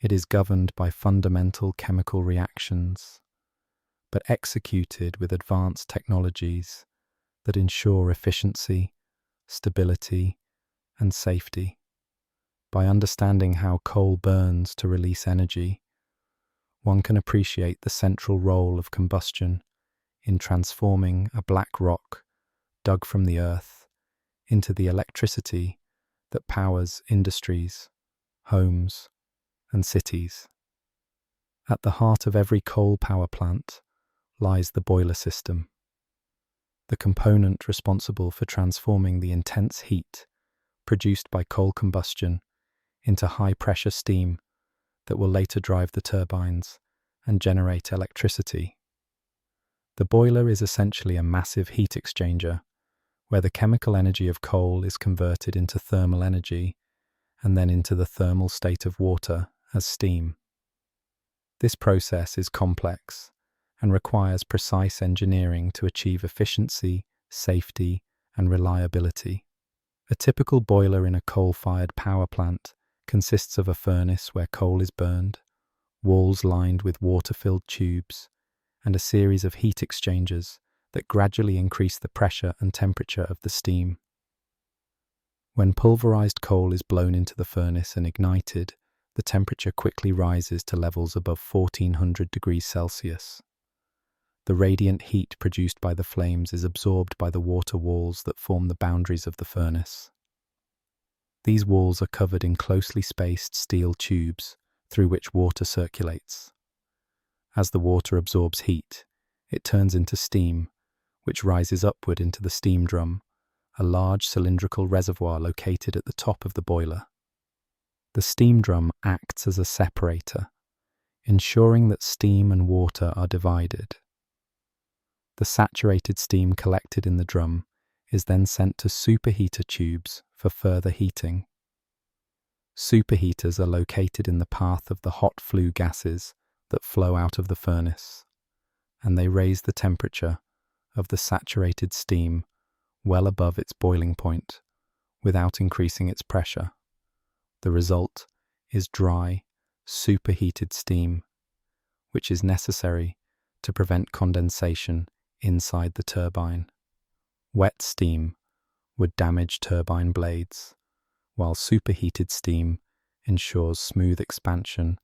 It is governed by fundamental chemical reactions, but executed with advanced technologies that ensure efficiency, stability, and safety. By understanding how coal burns to release energy, one can appreciate the central role of combustion in transforming a black rock dug from the earth into the electricity that powers industries, homes, and cities. At the heart of every coal power plant lies the boiler system, the component responsible for transforming the intense heat produced by coal combustion into high-pressure steam that will later drive the turbines and generate electricity. The boiler is essentially a massive heat exchanger where the chemical energy of coal is converted into thermal energy and then into the thermal state of water as steam. This process is complex and requires precise engineering to achieve efficiency, safety, and reliability. A typical boiler in a coal-fired power plant consists of a furnace where coal is burned, walls lined with water-filled tubes, and a series of heat exchangers that gradually increase the pressure and temperature of the steam. When pulverized coal is blown into the furnace and ignited, the temperature quickly rises to levels above 1400 degrees Celsius. The radiant heat produced by the flames is absorbed by the water walls that form the boundaries of the furnace. These walls are covered in closely spaced steel tubes through which water circulates. As the water absorbs heat, it turns into steam, which rises upward into the steam drum, a large cylindrical reservoir located at the top of the boiler. The steam drum acts as a separator, ensuring that steam and water are divided. The saturated steam collected in the drum is then sent to superheater tubes for further heating. Superheaters are located in the path of the hot flue gases that flow out of the furnace, and they raise the temperature of the saturated steam well above its boiling point without increasing its pressure. The result is dry, superheated steam, which is necessary to prevent condensation inside the turbine. Wet steam would damage turbine blades, while superheated steam ensures smooth expansion,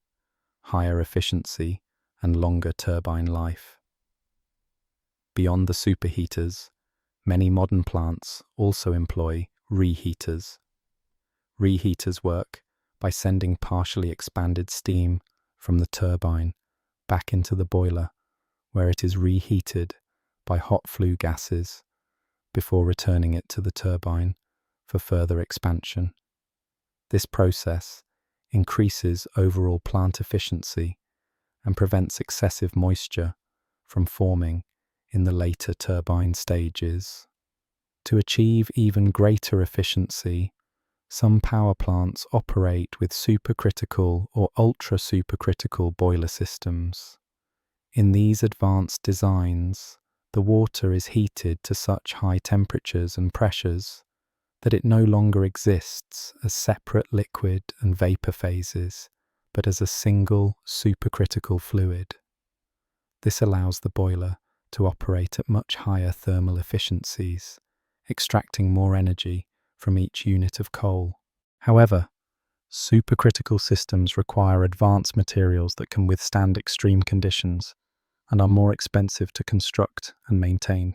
higher efficiency, and longer turbine life. Beyond the superheaters, many modern plants also employ reheaters. Reheaters work by sending partially expanded steam from the turbine back into the boiler, where it is reheated by hot flue gases before returning it to the turbine for further expansion. This process increases overall plant efficiency and prevents excessive moisture from forming in the later turbine stages. To achieve even greater efficiency, some power plants operate with supercritical or ultra-supercritical boiler systems. In these advanced designs, the water is heated to such high temperatures and pressures that it no longer exists as separate liquid and vapor phases, but as a single supercritical fluid. This allows the boiler to operate at much higher thermal efficiencies, extracting more energy from each unit of coal. However, supercritical systems require advanced materials that can withstand extreme conditions and are more expensive to construct and maintain.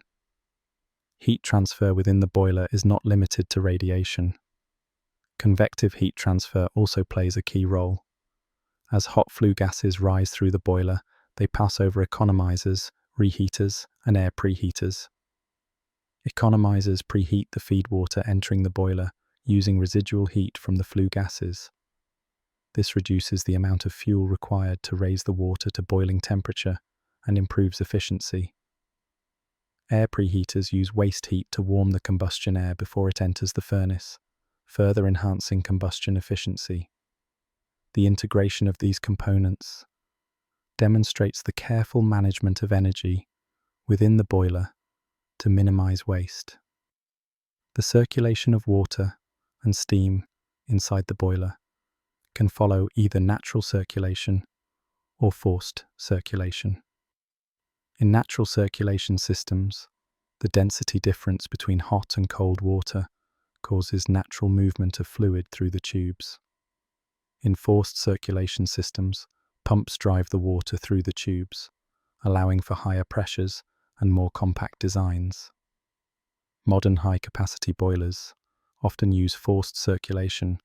Heat transfer within the boiler is not limited to radiation. Convective heat transfer also plays a key role. As hot flue gases rise through the boiler, they pass over economizers, reheaters, and air preheaters. Economizers preheat the feed water entering the boiler using residual heat from the flue gases. This reduces the amount of fuel required to raise the water to boiling temperature and improves efficiency. Air preheaters use waste heat to warm the combustion air before it enters the furnace, further enhancing combustion efficiency. The integration of these components demonstrates the careful management of energy within the boiler to minimize waste. The circulation of water and steam inside the boiler can follow either natural circulation or forced circulation. In natural circulation systems, the density difference between hot and cold water causes natural movement of fluid through the tubes. In forced circulation systems, pumps drive the water through the tubes, allowing for higher pressures and more compact designs. Modern high-capacity boilers often use forced circulation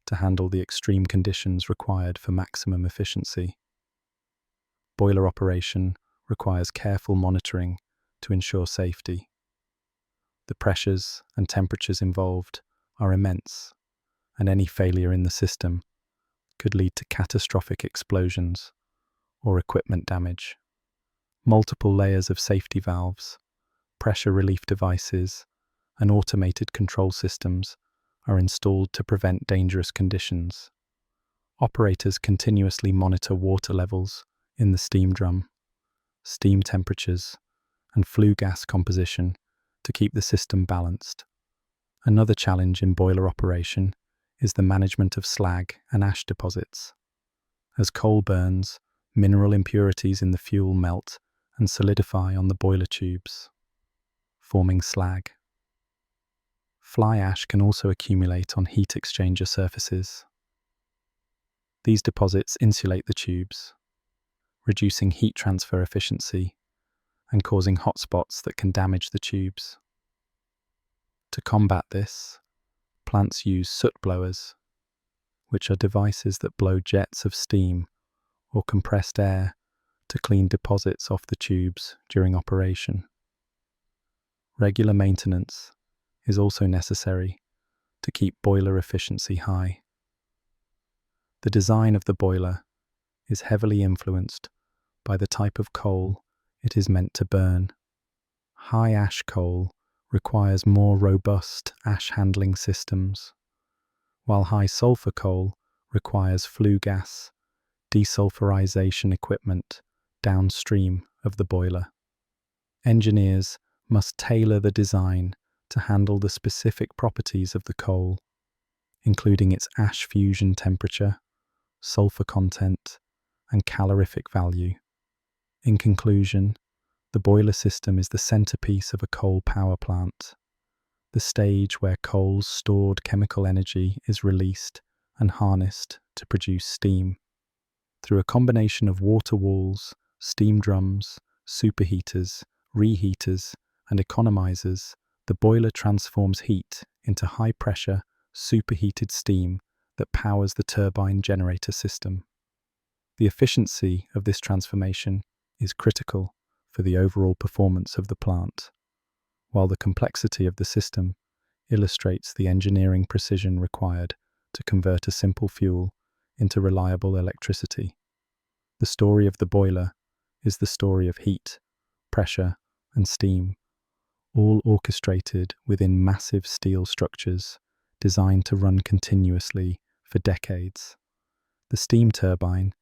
to handle the extreme conditions required for maximum efficiency. Boiler operation requires careful monitoring to ensure safety. The pressures and temperatures involved are immense, and any failure in the system could lead to catastrophic explosions or equipment damage. Multiple layers of safety valves, pressure relief devices, and automated control systems are installed to prevent dangerous conditions. Operators continuously monitor water levels in the steam drum, steam temperatures, and flue gas composition to keep the system balanced. Another challenge in boiler operation is the management of slag and ash deposits. As coal burns, mineral impurities in the fuel melt and solidify on the boiler tubes, forming slag. Fly ash can also accumulate on heat exchanger surfaces. These deposits insulate the tubes, reducing heat transfer efficiency and causing hotspots that can damage the tubes. To combat this, plants use soot blowers, which are devices that blow jets of steam or compressed air to clean deposits off the tubes during operation. Regular maintenance is also necessary to keep boiler efficiency high. The design of the boiler is heavily influenced by the type of coal it is meant to burn. High ash coal requires more robust ash handling systems, while high sulfur coal requires flue gas desulfurization equipment downstream of the boiler. Engineers must tailor the design to handle the specific properties of the coal, including its ash fusion temperature, sulfur content, and calorific value. In conclusion, the boiler system is the centerpiece of a coal power plant, the stage where coal's stored chemical energy is released and harnessed to produce steam. Through a combination of water walls, steam drums, superheaters, reheaters, and economizers, the boiler transforms heat into high-pressure, superheated steam that powers the turbine generator system. The efficiency of this transformation is critical for the overall performance of the plant, while the complexity of the system illustrates the engineering precision required to convert a simple fuel into reliable electricity. The story of the boiler is the story of heat, pressure, and steam, all orchestrated within massive steel structures designed to run continuously for decades. The steam turbine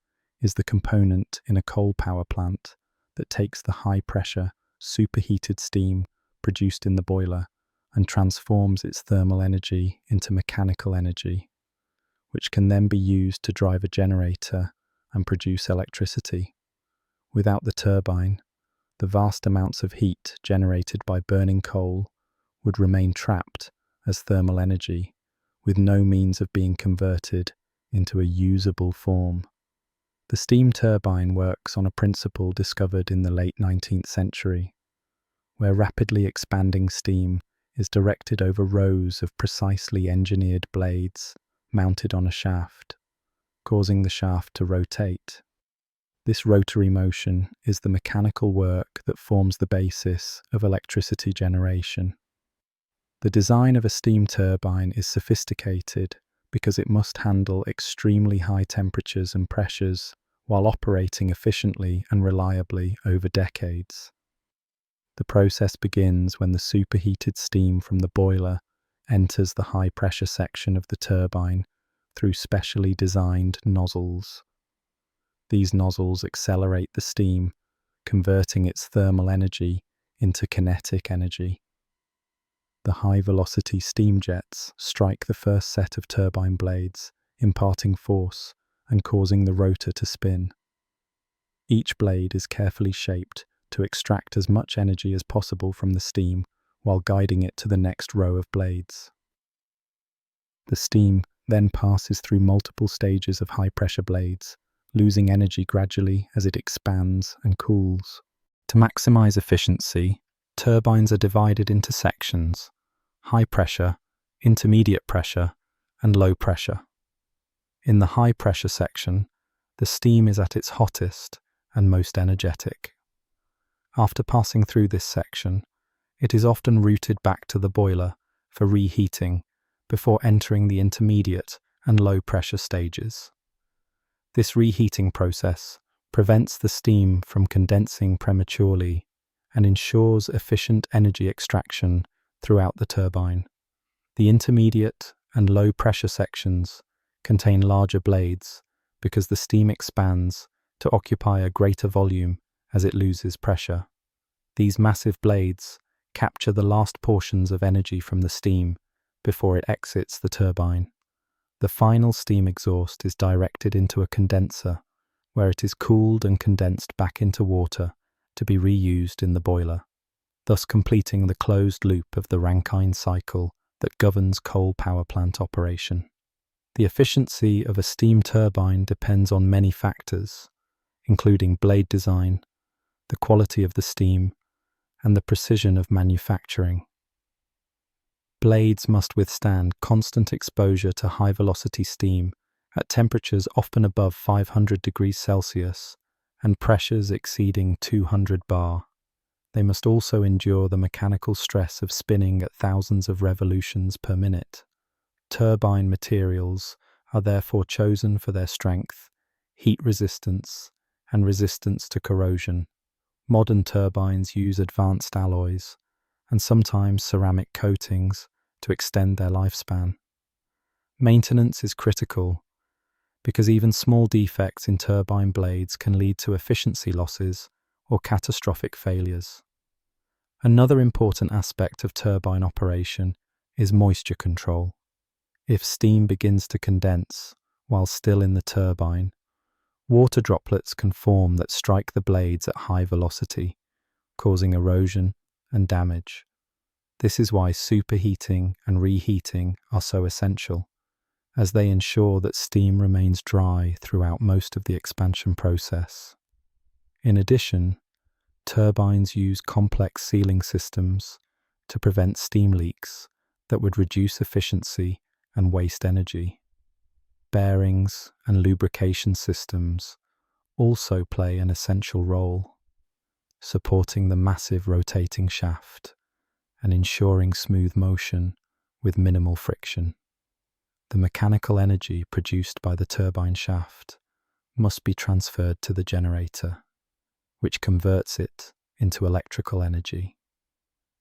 is the component in a coal power plant that takes the high-pressure, superheated steam produced in the boiler and transforms its thermal energy into mechanical energy, which can then be used to drive a generator and produce electricity. Without the turbine, the vast amounts of heat generated by burning coal would remain trapped as thermal energy, with no means of being converted into a usable form. The steam turbine works on a principle discovered in the late 19th century, where rapidly expanding steam is directed over rows of precisely engineered blades mounted on a shaft, causing the shaft to rotate. This rotary motion is the mechanical work that forms the basis of electricity generation. The design of a steam turbine is sophisticated because it must handle extremely high temperatures and pressures while operating efficiently and reliably over decades. The process begins when the superheated steam from the boiler enters the high-pressure section of the turbine through specially designed nozzles. These nozzles accelerate the steam, converting its thermal energy into kinetic energy. The high-velocity steam jets strike the first set of turbine blades, imparting force and causing the rotor to spin. Each blade is carefully shaped to extract as much energy as possible from the steam while guiding it to the next row of blades. The steam then passes through multiple stages of high-pressure blades, losing energy gradually as it expands and cools. To maximize efficiency, turbines are divided into sections: high pressure, intermediate pressure, and low pressure. In the high pressure section, the steam is at its hottest and most energetic. After passing through this section, it is often routed back to the boiler for reheating before entering the intermediate and low pressure stages. This reheating process prevents the steam from condensing prematurely and ensures efficient energy extraction throughout the turbine. The intermediate and low pressure sections contain larger blades because the steam expands to occupy a greater volume as it loses pressure. These massive blades capture the last portions of energy from the steam before it exits the turbine. The final steam exhaust is directed into a condenser, where it is cooled and condensed back into water to be reused in the boiler, thus completing the closed loop of the Rankine cycle that governs coal power plant operation. The efficiency of a steam turbine depends on many factors, including blade design, the quality of the steam, and the precision of manufacturing. Blades must withstand constant exposure to high-velocity steam at temperatures often above 500 degrees Celsius and pressures exceeding 200 bar. They must also endure the mechanical stress of spinning at thousands of revolutions per minute. Turbine materials are therefore chosen for their strength, heat resistance, and resistance to corrosion. Modern turbines use advanced alloys and sometimes ceramic coatings to extend their lifespan. Maintenance is critical because even small defects in turbine blades can lead to efficiency losses or catastrophic failures. Another important aspect of turbine operation is moisture control. If steam begins to condense while still in the turbine, water droplets can form that strike the blades at high velocity, causing erosion and damage. This is why superheating and reheating are so essential, as they ensure that steam remains dry throughout most of the expansion process. In addition, turbines use complex sealing systems to prevent steam leaks that would reduce efficiency and waste energy. Bearings and lubrication systems also play an essential role, supporting the massive rotating shaft and ensuring smooth motion with minimal friction. The mechanical energy produced by the turbine shaft must be transferred to the generator, which converts it into electrical energy.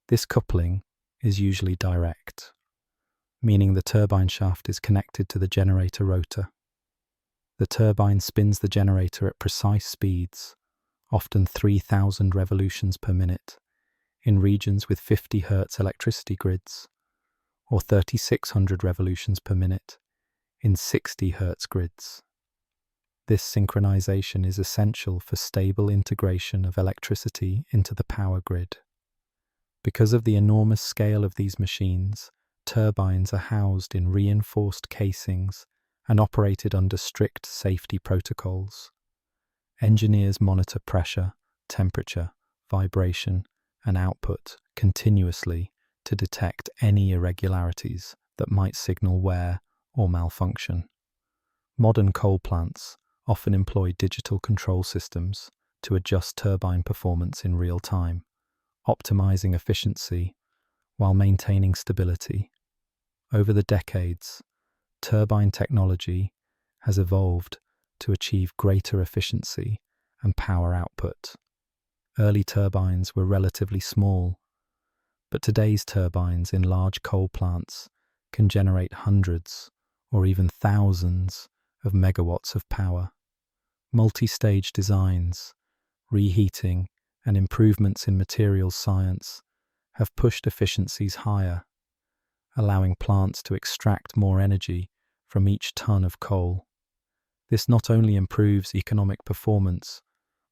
This coupling is usually direct, meaning the turbine shaft is connected to the generator rotor. The turbine spins the generator at precise speeds, often 3,000 revolutions per minute, in regions with 50 Hz electricity grids, or 3,600 revolutions per minute in 60 Hz grids. This synchronization is essential for stable integration of electricity into the power grid. Because of the enormous scale of these machines, turbines are housed in reinforced casings and operated under strict safety protocols. Engineers monitor pressure, temperature, vibration, and output continuously to detect any irregularities that might signal wear or malfunction. Modern coal plants often employ digital control systems to adjust turbine performance in real time, optimizing efficiency while maintaining stability. Over the decades, turbine technology has evolved to achieve greater efficiency and power output. Early turbines were relatively small, but today's turbines in large coal plants can generate hundreds or even thousands of megawatts of power. Multi-stage designs, reheating, and improvements in materials science have pushed efficiencies higher, allowing plants to extract more energy from each ton of coal. This not only improves economic performance,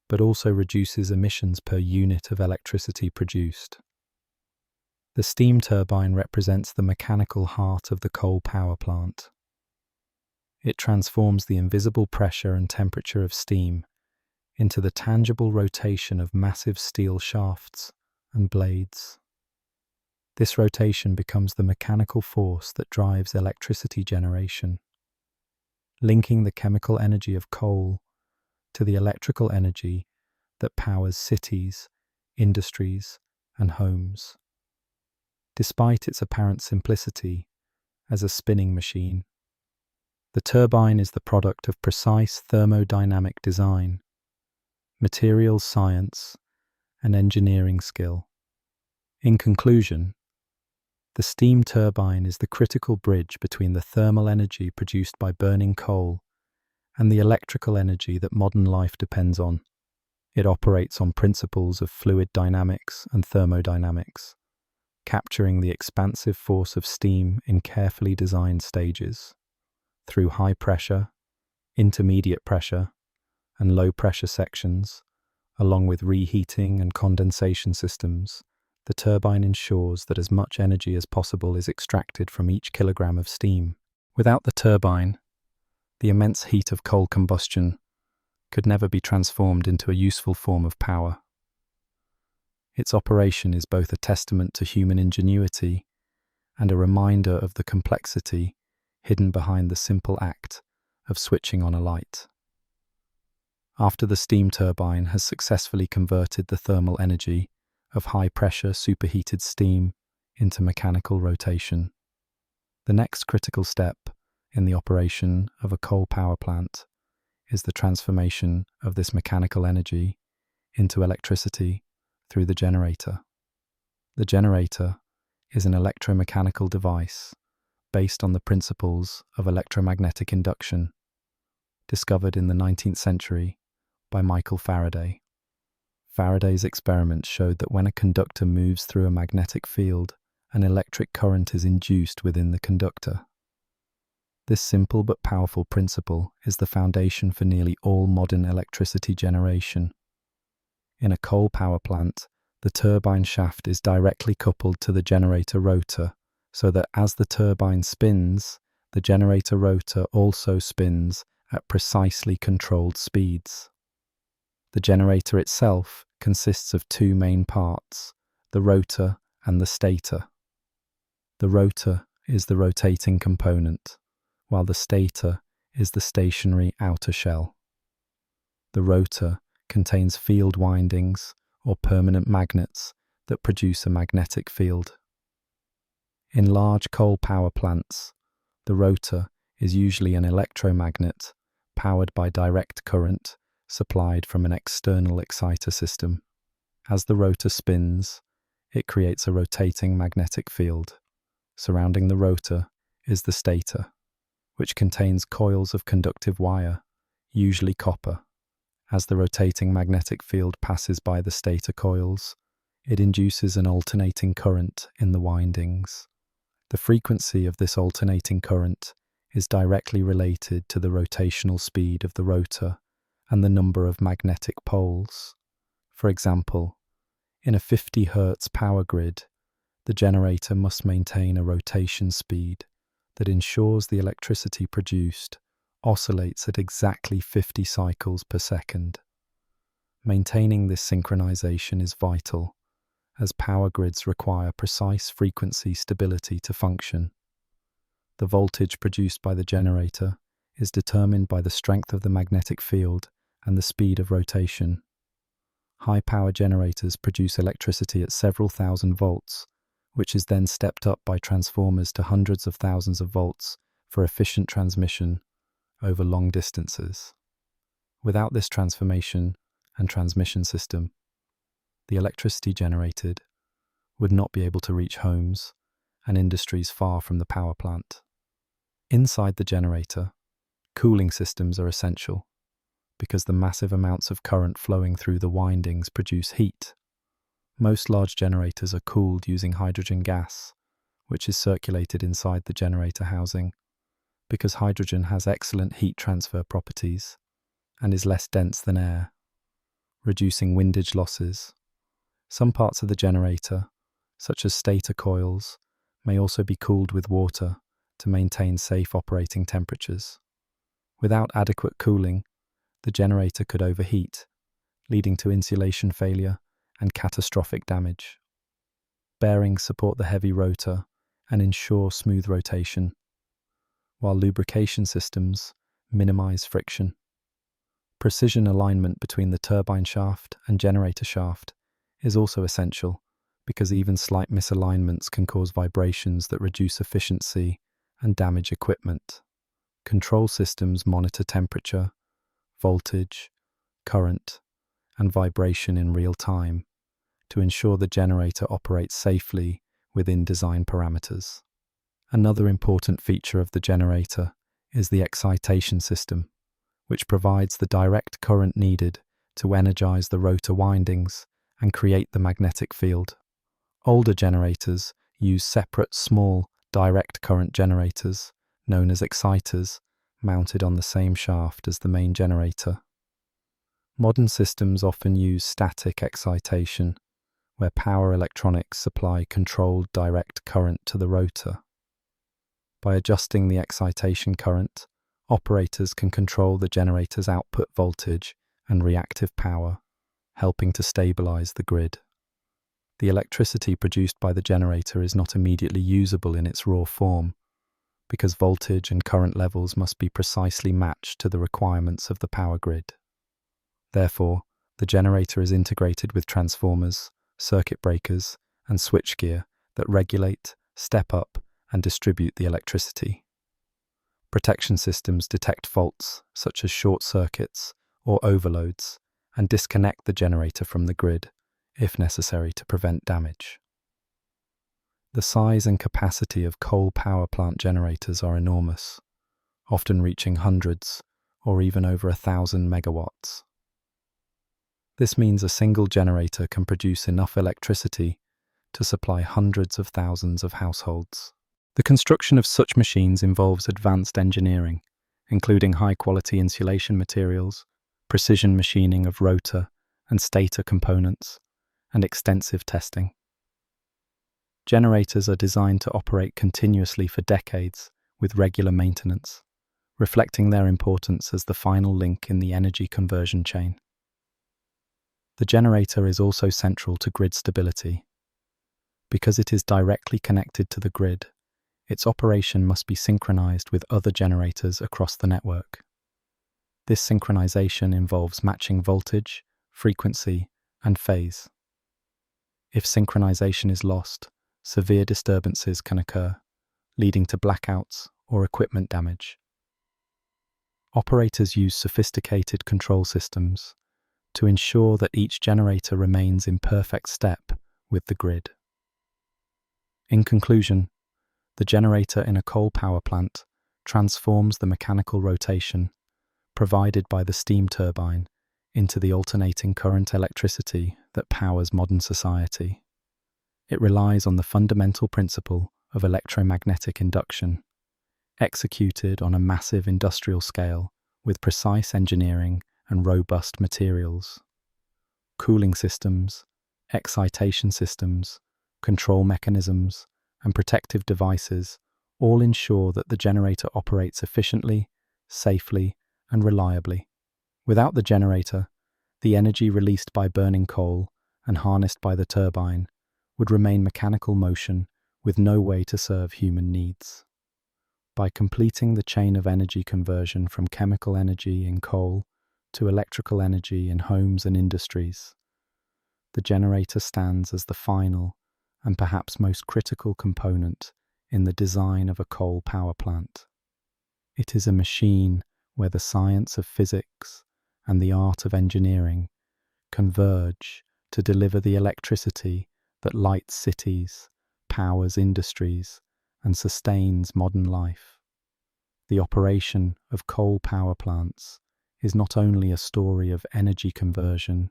but also reduces emissions per unit of electricity produced. The steam turbine represents the mechanical heart of the coal power plant. It transforms the invisible pressure and temperature of steam into the tangible rotation of massive steel shafts and blades. This rotation becomes the mechanical force that drives electricity generation, linking the chemical energy of coal to the electrical energy that powers cities, industries, and homes. Despite its apparent simplicity as a spinning machine, the turbine is the product of precise thermodynamic design, materials science, and engineering skill. In conclusion, the steam turbine is the critical bridge between the thermal energy produced by burning coal and the electrical energy that modern life depends on. It operates on principles of fluid dynamics and thermodynamics, capturing the expansive force of steam in carefully designed stages. Through high pressure, intermediate pressure, and low pressure sections, along with reheating and condensation systems, the turbine ensures that as much energy as possible is extracted from each kilogram of steam. Without the turbine, the immense heat of coal combustion could never be transformed into a useful form of power. Its operation is both a testament to human ingenuity and a reminder of the complexity hidden behind the simple act of switching on a light. After the steam turbine has successfully converted the thermal energy of high-pressure superheated steam into mechanical rotation, the next critical step in the operation of a coal power plant is the transformation of this mechanical energy into electricity through the generator. The generator is an electromechanical device based on the principles of electromagnetic induction, discovered in the 19th century by Michael Faraday. Faraday's experiments showed that when a conductor moves through a magnetic field, an electric current is induced within the conductor. This simple but powerful principle is the foundation for nearly all modern electricity generation. In a coal power plant, the turbine shaft is directly coupled to the generator rotor, so that as the turbine spins, the generator rotor also spins at precisely controlled speeds. The generator itself consists of two main parts, the rotor and the stator. The rotor is the rotating component, while the stator is the stationary outer shell. The rotor contains field windings or permanent magnets that produce a magnetic field. In large coal power plants, the rotor is usually an electromagnet powered by direct current supplied from an external exciter system. As the rotor spins, it creates a rotating magnetic field. Surrounding the rotor is the stator, which contains coils of conductive wire, usually copper. As the rotating magnetic field passes by the stator coils, it induces an alternating current in the windings. The frequency of this alternating current is directly related to the rotational speed of the rotor and the number of magnetic poles. For example, in a 50 Hz power grid, the generator must maintain a rotation speed that ensures the electricity produced oscillates at exactly 50 cycles per second. Maintaining this synchronization is vital, as power grids require precise frequency stability to function. The voltage produced by the generator is determined by the strength of the magnetic field and the speed of rotation. High-power generators produce electricity at several thousand volts, which is then stepped up by transformers to hundreds of thousands of volts for efficient transmission over long distances. Without this transformation and transmission system, the electricity generated would not be able to reach homes and industries far from the power plant. Inside the generator, cooling systems are essential because the massive amounts of current flowing through the windings produce heat. Most large generators are cooled using hydrogen gas, which is circulated inside the generator housing because hydrogen has excellent heat transfer properties and is less dense than air, reducing windage losses. Some parts of the generator, such as stator coils, may also be cooled with water to maintain safe operating temperatures. Without adequate cooling, the generator could overheat, leading to insulation failure and catastrophic damage. Bearings support the heavy rotor and ensure smooth rotation, while lubrication systems minimize friction. Precision alignment between the turbine shaft and generator shaft is also essential because even slight misalignments can cause vibrations that reduce efficiency and damage equipment. Control systems monitor temperature, voltage, current, and vibration in real time to ensure the generator operates safely within design parameters. Another important feature of the generator is the excitation system, which provides the direct current needed to energize the rotor windings and create the magnetic field. Older generators use separate small direct current generators, known as exciters, mounted on the same shaft as the main generator. Modern systems often use static excitation, where power electronics supply controlled direct current to the rotor. By adjusting the excitation current, operators can control the generator's output voltage and reactive power, helping to stabilize the grid. The electricity produced by the generator is not immediately usable in its raw form, because voltage and current levels must be precisely matched to the requirements of the power grid. Therefore, the generator is integrated with transformers, circuit breakers, and switchgear that regulate, step up, and distribute the electricity. Protection systems detect faults, such as short circuits or overloads, and disconnect the generator from the grid, if necessary, to prevent damage. The size and capacity of coal power plant generators are enormous, often reaching hundreds or even over 1,000 megawatts. This means a single generator can produce enough electricity to supply hundreds of thousands of households. The construction of such machines involves advanced engineering, including high-quality insulation materials, precision machining of rotor and stator components, and extensive testing. Generators are designed to operate continuously for decades with regular maintenance, reflecting their importance as the final link in the energy conversion chain. The generator is also central to grid stability. Because it is directly connected to the grid, its operation must be synchronized with other generators across the network. This synchronization involves matching voltage, frequency, and phase. If synchronization is lost, severe disturbances can occur, leading to blackouts or equipment damage. Operators use sophisticated control systems to ensure that each generator remains in perfect step with the grid. In conclusion, the generator in a coal power plant transforms the mechanical rotation provided by the steam turbine into the alternating current electricity that powers modern society. It relies on the fundamental principle of electromagnetic induction, executed on a massive industrial scale with precise engineering and robust materials. Cooling systems, excitation systems, control mechanisms, and protective devices all ensure that the generator operates efficiently, safely, and reliably. Without the generator, the energy released by burning coal and harnessed by the turbine would remain mechanical motion with no way to serve human needs. By completing the chain of energy conversion from chemical energy in coal to electrical energy in homes and industries, the generator stands as the final and perhaps most critical component in the design of a coal power plant. It is a machine where the science of physics and the art of engineering converge to deliver the electricity that lights cities, powers industries, and sustains modern life. The operation of coal power plants is not only a story of energy conversion,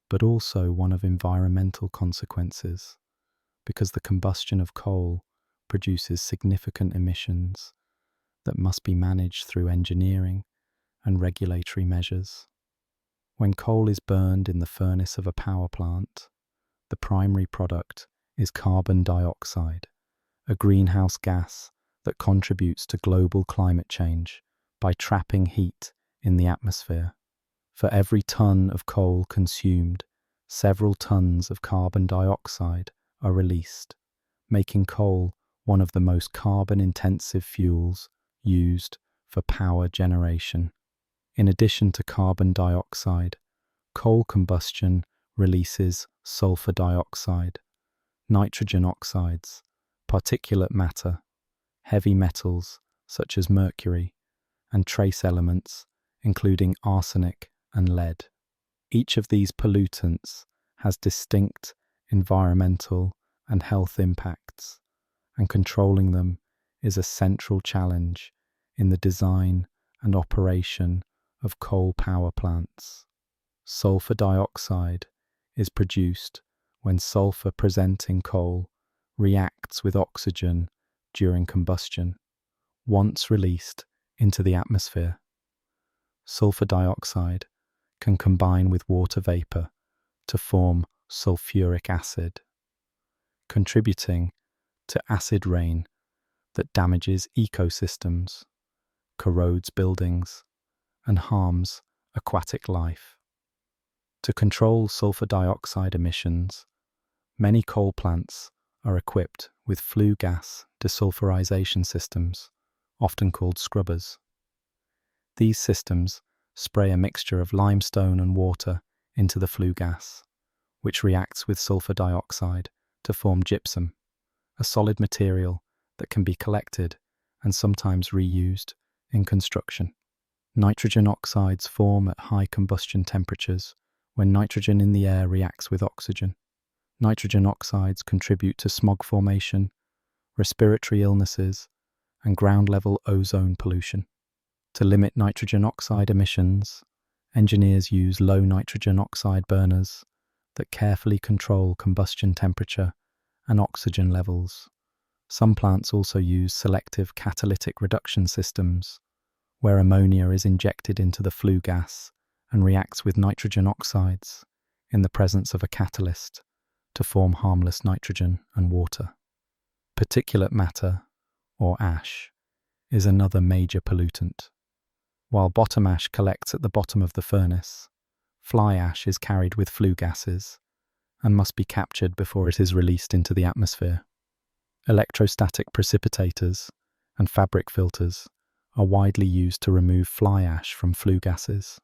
but also one of environmental consequences, because the combustion of coal produces significant emissions that must be managed through engineering and regulatory measures. When coal is burned in the furnace of a power plant, the primary product is carbon dioxide, a greenhouse gas that contributes to global climate change by trapping heat in the atmosphere. For every ton of coal consumed, several tons of carbon dioxide are released, making coal one of the most carbon-intensive fuels used for power generation. In addition to carbon dioxide, coal combustion releases sulfur dioxide, nitrogen oxides, particulate matter, heavy metals such as mercury, and trace elements including arsenic and lead. Each of these pollutants has distinct environmental and health impacts, and controlling them is a central challenge in the design and operation of coal power plants. Sulfur dioxide is produced when sulfur-presenting coal reacts with oxygen during combustion. Once released into the atmosphere, sulfur dioxide can combine with water vapor to form sulfuric acid, contributing to acid rain that damages ecosystems, corrodes buildings, and harms aquatic life. To control sulfur dioxide emissions, many coal plants are equipped with flue gas desulfurization systems, often called scrubbers. These systems spray a mixture of limestone and water into the flue gas, which reacts with sulfur dioxide to form gypsum, a solid material that can be collected and sometimes reused in construction. Nitrogen oxides form at high combustion temperatures when nitrogen in the air reacts with oxygen. Nitrogen oxides contribute to smog formation, respiratory illnesses, and ground-level ozone pollution. To limit nitrogen oxide emissions, engineers use low nitrogen oxide burners that carefully control combustion temperature and oxygen levels. Some plants also use selective catalytic reduction systems, where ammonia is injected into the flue gas and reacts with nitrogen oxides in the presence of a catalyst to form harmless nitrogen and water. Particulate matter, or ash, is another major pollutant. While bottom ash collects at the bottom of the furnace, fly ash is carried with flue gases and must be captured before it is released into the atmosphere. Electrostatic precipitators and fabric filters are widely used to remove fly ash from flue gases.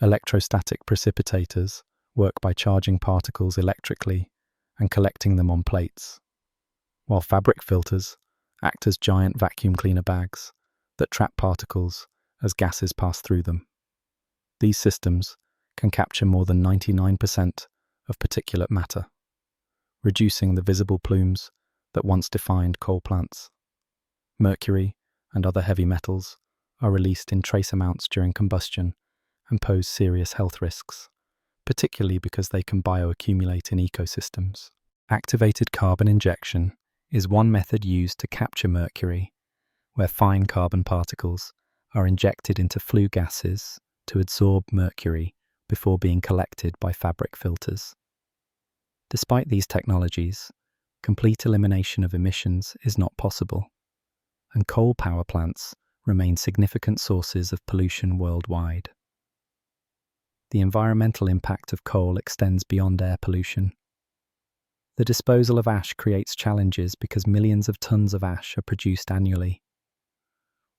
Electrostatic precipitators work by charging particles electrically and collecting them on plates, while fabric filters act as giant vacuum cleaner bags that trap particles as gases pass through them. These systems can capture more than 99% of particulate matter, reducing the visible plumes that once defined coal plants. Mercury and other heavy metals are released in trace amounts during combustion and pose serious health risks, particularly because they can bioaccumulate in ecosystems. Activated carbon injection is one method used to capture mercury, where fine carbon particles are injected into flue gases to absorb mercury before being collected by fabric filters. Despite these technologies, complete elimination of emissions is not possible, and coal power plants remain significant sources of pollution worldwide. The environmental impact of coal extends beyond air pollution. The disposal of ash creates challenges because millions of tons of ash are produced annually.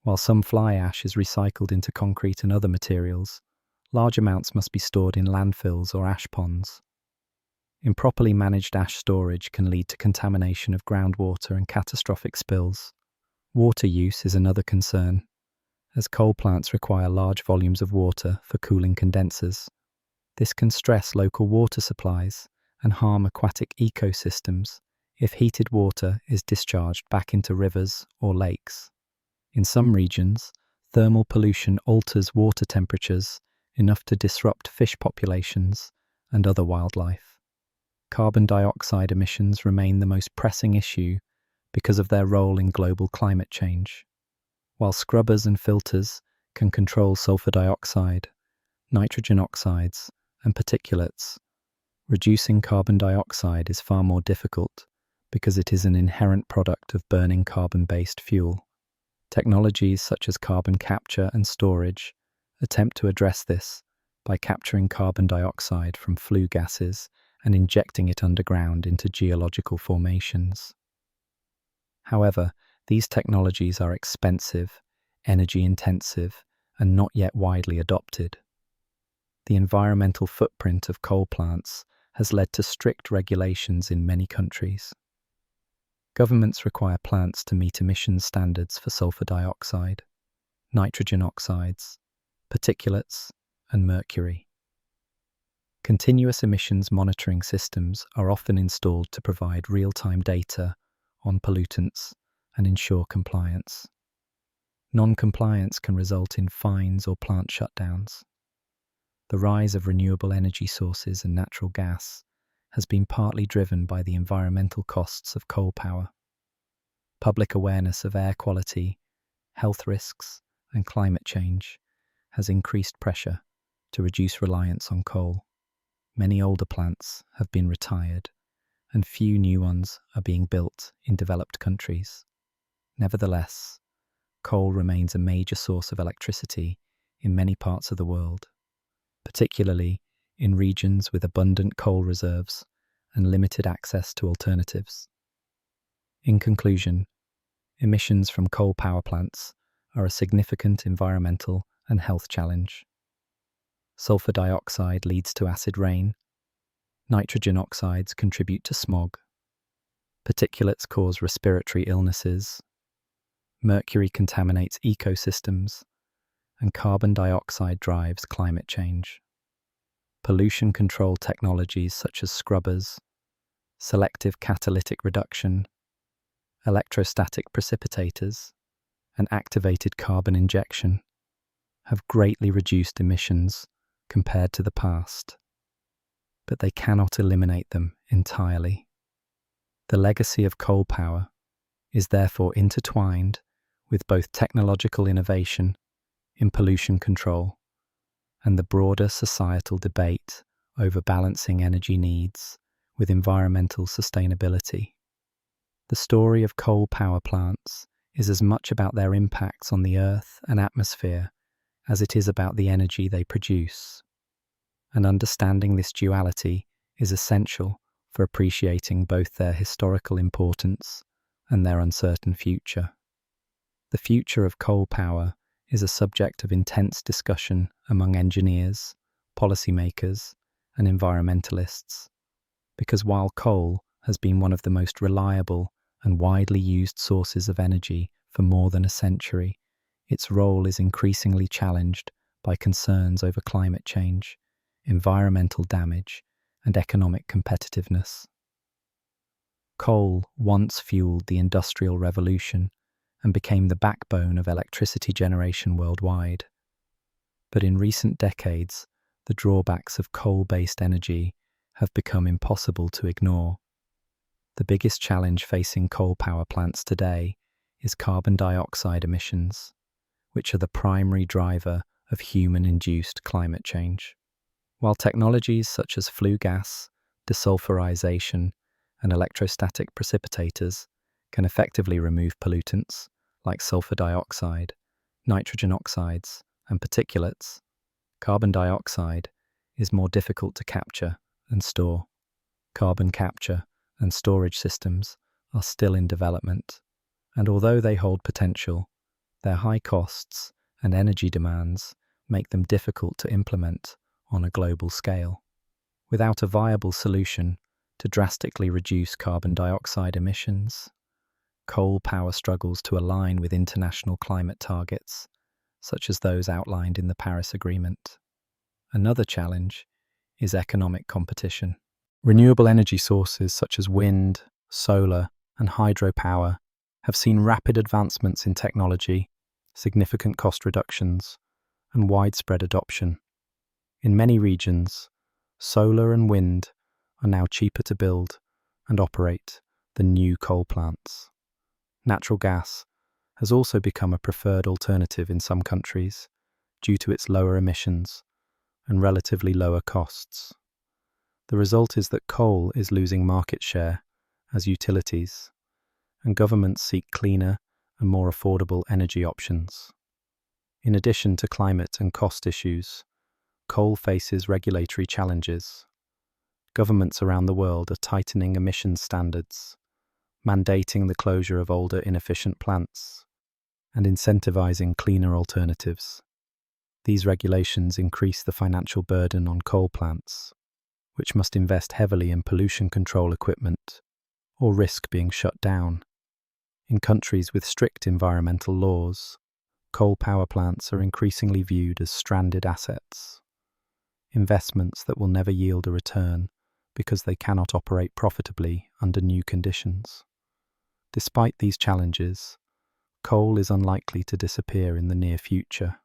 While some fly ash is recycled into concrete and other materials, large amounts must be stored in landfills or ash ponds. Improperly managed ash storage can lead to contamination of groundwater and catastrophic spills. Water use is another concern, as coal plants require large volumes of water for cooling condensers. This can stress local water supplies and harm aquatic ecosystems if heated water is discharged back into rivers or lakes. In some regions, thermal pollution alters water temperatures enough to disrupt fish populations and other wildlife. Carbon dioxide emissions remain the most pressing issue because of their role in global climate change. While scrubbers and filters can control sulfur dioxide, nitrogen oxides, and particulates, reducing carbon dioxide is far more difficult because it is an inherent product of burning carbon-based fuel. Technologies such as carbon capture and storage attempt to address this by capturing carbon dioxide from flue gases and injecting it underground into geological formations. However, these technologies are expensive, energy-intensive, and not yet widely adopted. The environmental footprint of coal plants has led to strict regulations in many countries. Governments require plants to meet emissions standards for sulfur dioxide, nitrogen oxides, particulates, and mercury. Continuous emissions monitoring systems are often installed to provide real-time data on pollutants and ensure compliance. Non-compliance can result in fines or plant shutdowns. The rise of renewable energy sources and natural gas has been partly driven by the environmental costs of coal power. Public awareness of air quality, health risks, and climate change has increased pressure to reduce reliance on coal. Many older plants have been retired, and few new ones are being built in developed countries. Nevertheless, coal remains a major source of electricity in many parts of the world, particularly in regions with abundant coal reserves and limited access to alternatives. In conclusion, emissions from coal power plants are a significant environmental and health challenge. Sulfur dioxide leads to acid rain. Nitrogen oxides contribute to smog. Particulates cause respiratory illnesses. Mercury contaminates ecosystems, and carbon dioxide drives climate change. Pollution control technologies such as scrubbers, selective catalytic reduction, electrostatic precipitators, and activated carbon injection have greatly reduced emissions compared to the past, but they cannot eliminate them entirely. The legacy of coal power is therefore intertwined with both technological innovation in pollution control and the broader societal debate over balancing energy needs with environmental sustainability. The story of coal power plants is as much about their impacts on the earth and atmosphere as it is about the energy they produce. And understanding this duality is essential for appreciating both their historical importance and their uncertain future. The future of coal power is a subject of intense discussion among engineers, policymakers, and environmentalists, because while coal has been one of the most reliable and widely used sources of energy for more than a century, its role is increasingly challenged by concerns over climate change, environmental damage, and economic competitiveness. Coal once fueled the Industrial Revolution and became the backbone of electricity generation worldwide. But in recent decades, the drawbacks of coal-based energy have become impossible to ignore. The biggest challenge facing coal power plants today is carbon dioxide emissions, which are the primary driver of human-induced climate change. While technologies such as flue gas, desulfurization, and electrostatic precipitators can effectively remove pollutants like sulfur dioxide, nitrogen oxides, and particulates, carbon dioxide is more difficult to capture and store. Carbon capture and storage systems are still in development, and although they hold potential, their high costs and energy demands make them difficult to implement on a global scale. Without a viable solution to drastically reduce carbon dioxide emissions, coal power struggles to align with international climate targets such as those outlined in the Paris Agreement. Another challenge is economic competition. Renewable energy sources such as wind, solar, and hydropower have seen rapid advancements in technology, significant cost reductions, and widespread adoption. In many regions, solar and wind are now cheaper to build and operate than new coal plants. Natural gas has also become a preferred alternative in some countries due to its lower emissions and relatively lower costs. The result is that coal is losing market share as utilities, and governments seek cleaner and more affordable energy options. In addition to climate and cost issues, coal faces regulatory challenges. Governments around the world are tightening emissions standards, mandating the closure of older inefficient plants, and incentivizing cleaner alternatives. These regulations increase the financial burden on coal plants, which must invest heavily in pollution control equipment or risk being shut down. In countries with strict environmental laws, coal power plants are increasingly viewed as stranded assets, investments that will never yield a return because they cannot operate profitably under new conditions. Despite these challenges, coal is unlikely to disappear in the near future.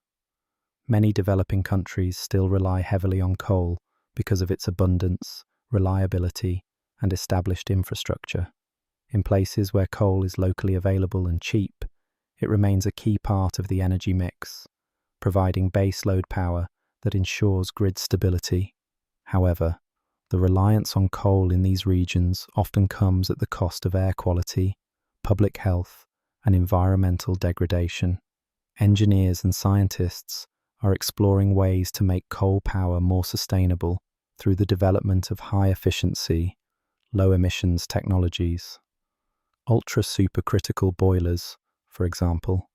Many developing countries still rely heavily on coal because of its abundance, reliability, and established infrastructure. In places where coal is locally available and cheap, it remains a key part of the energy mix, providing baseload power that ensures grid stability. However, the reliance on coal in these regions often comes at the cost of air quality, public health, and environmental degradation. Engineers and scientists are exploring ways to make coal power more sustainable through the development of high-efficiency, low-emissions technologies. Ultra-supercritical boilers, for example,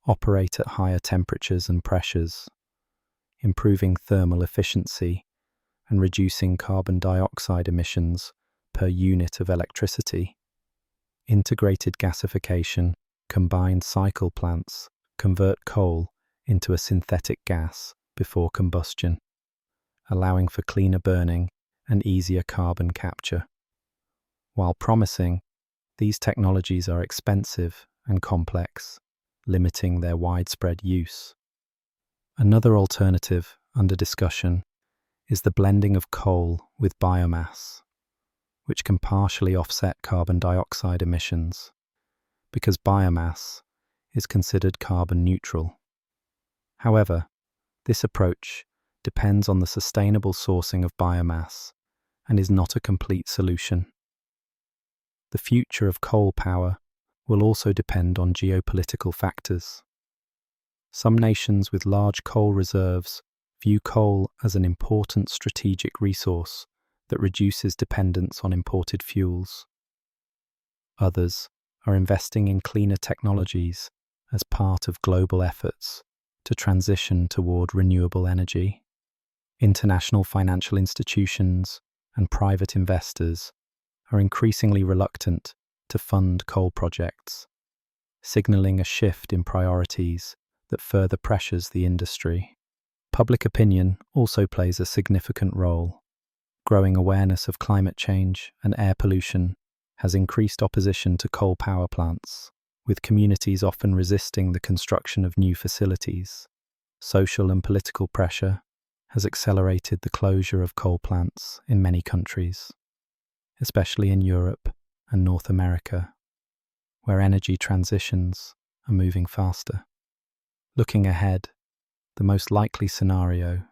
operate at higher temperatures and pressures, improving thermal efficiency and reducing carbon dioxide emissions per unit of electricity. Integrated gasification, combined cycle plants convert coal into a synthetic gas before combustion, allowing for cleaner burning and easier carbon capture. While promising, these technologies are expensive and complex, limiting their widespread use. Another alternative under discussion is the blending of coal with biomass, which can partially offset carbon dioxide emissions, because biomass is considered carbon neutral. However, this approach depends on the sustainable sourcing of biomass and is not a complete solution. The future of coal power will also depend on geopolitical factors. Some nations with large coal reserves view coal as an important strategic resource that reduces dependence on imported fuels. Others are investing in cleaner technologies as part of global efforts to transition toward renewable energy. International financial institutions and private investors are increasingly reluctant to fund coal projects, signaling a shift in priorities that further pressures the industry. Public opinion also plays a significant role. Growing awareness of climate change and air pollution has increased opposition to coal power plants, with communities often resisting the construction of new facilities. Social and political pressure has accelerated the closure of coal plants in many countries, especially in Europe and North America, where energy transitions are moving faster. Looking ahead, the most likely scenario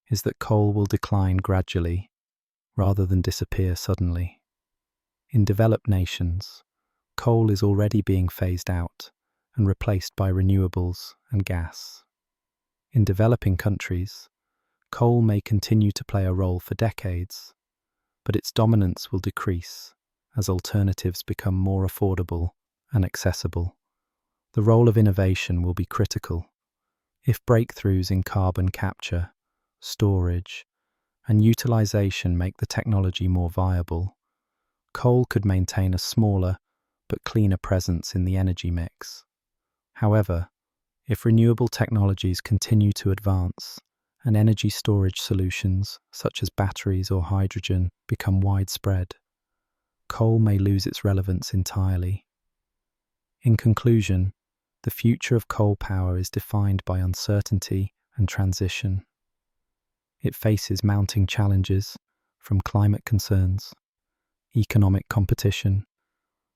is that coal will decline gradually rather than disappear suddenly. In developed nations, coal is already being phased out and replaced by renewables and gas. In developing countries, coal may continue to play a role for decades, but its dominance will decrease as alternatives become more affordable and accessible. The role of innovation will be critical. If breakthroughs in carbon capture, storage, and utilization make the technology more viable, coal could maintain a smaller but cleaner presence in the energy mix. However, If renewable technologies continue to advance and energy storage solutions, such as batteries or hydrogen, become widespread, coal may lose its relevance entirely. In conclusion, the future of coal power is defined by uncertainty and transition. It faces mounting challenges from climate concerns, economic competition,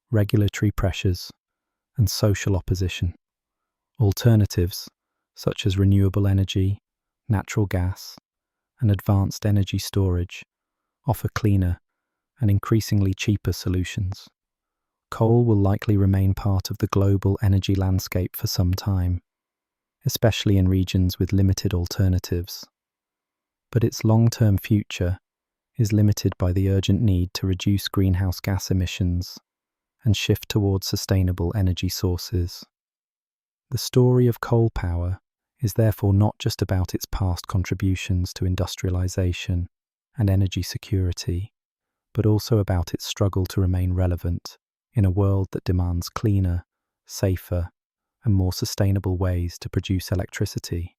regulatory pressures, and social opposition. Alternatives, such as renewable energy, natural gas, and advanced energy storage, offer cleaner and increasingly cheaper solutions. Coal will likely remain part of the global energy landscape for some time, especially in regions with limited alternatives. But its long-term future is limited by the urgent need to reduce greenhouse gas emissions and shift towards sustainable energy sources. The story of coal power is therefore not just about its past contributions to industrialization and energy security, but also about its struggle to remain relevant in a world that demands cleaner, safer, and more sustainable ways to produce electricity.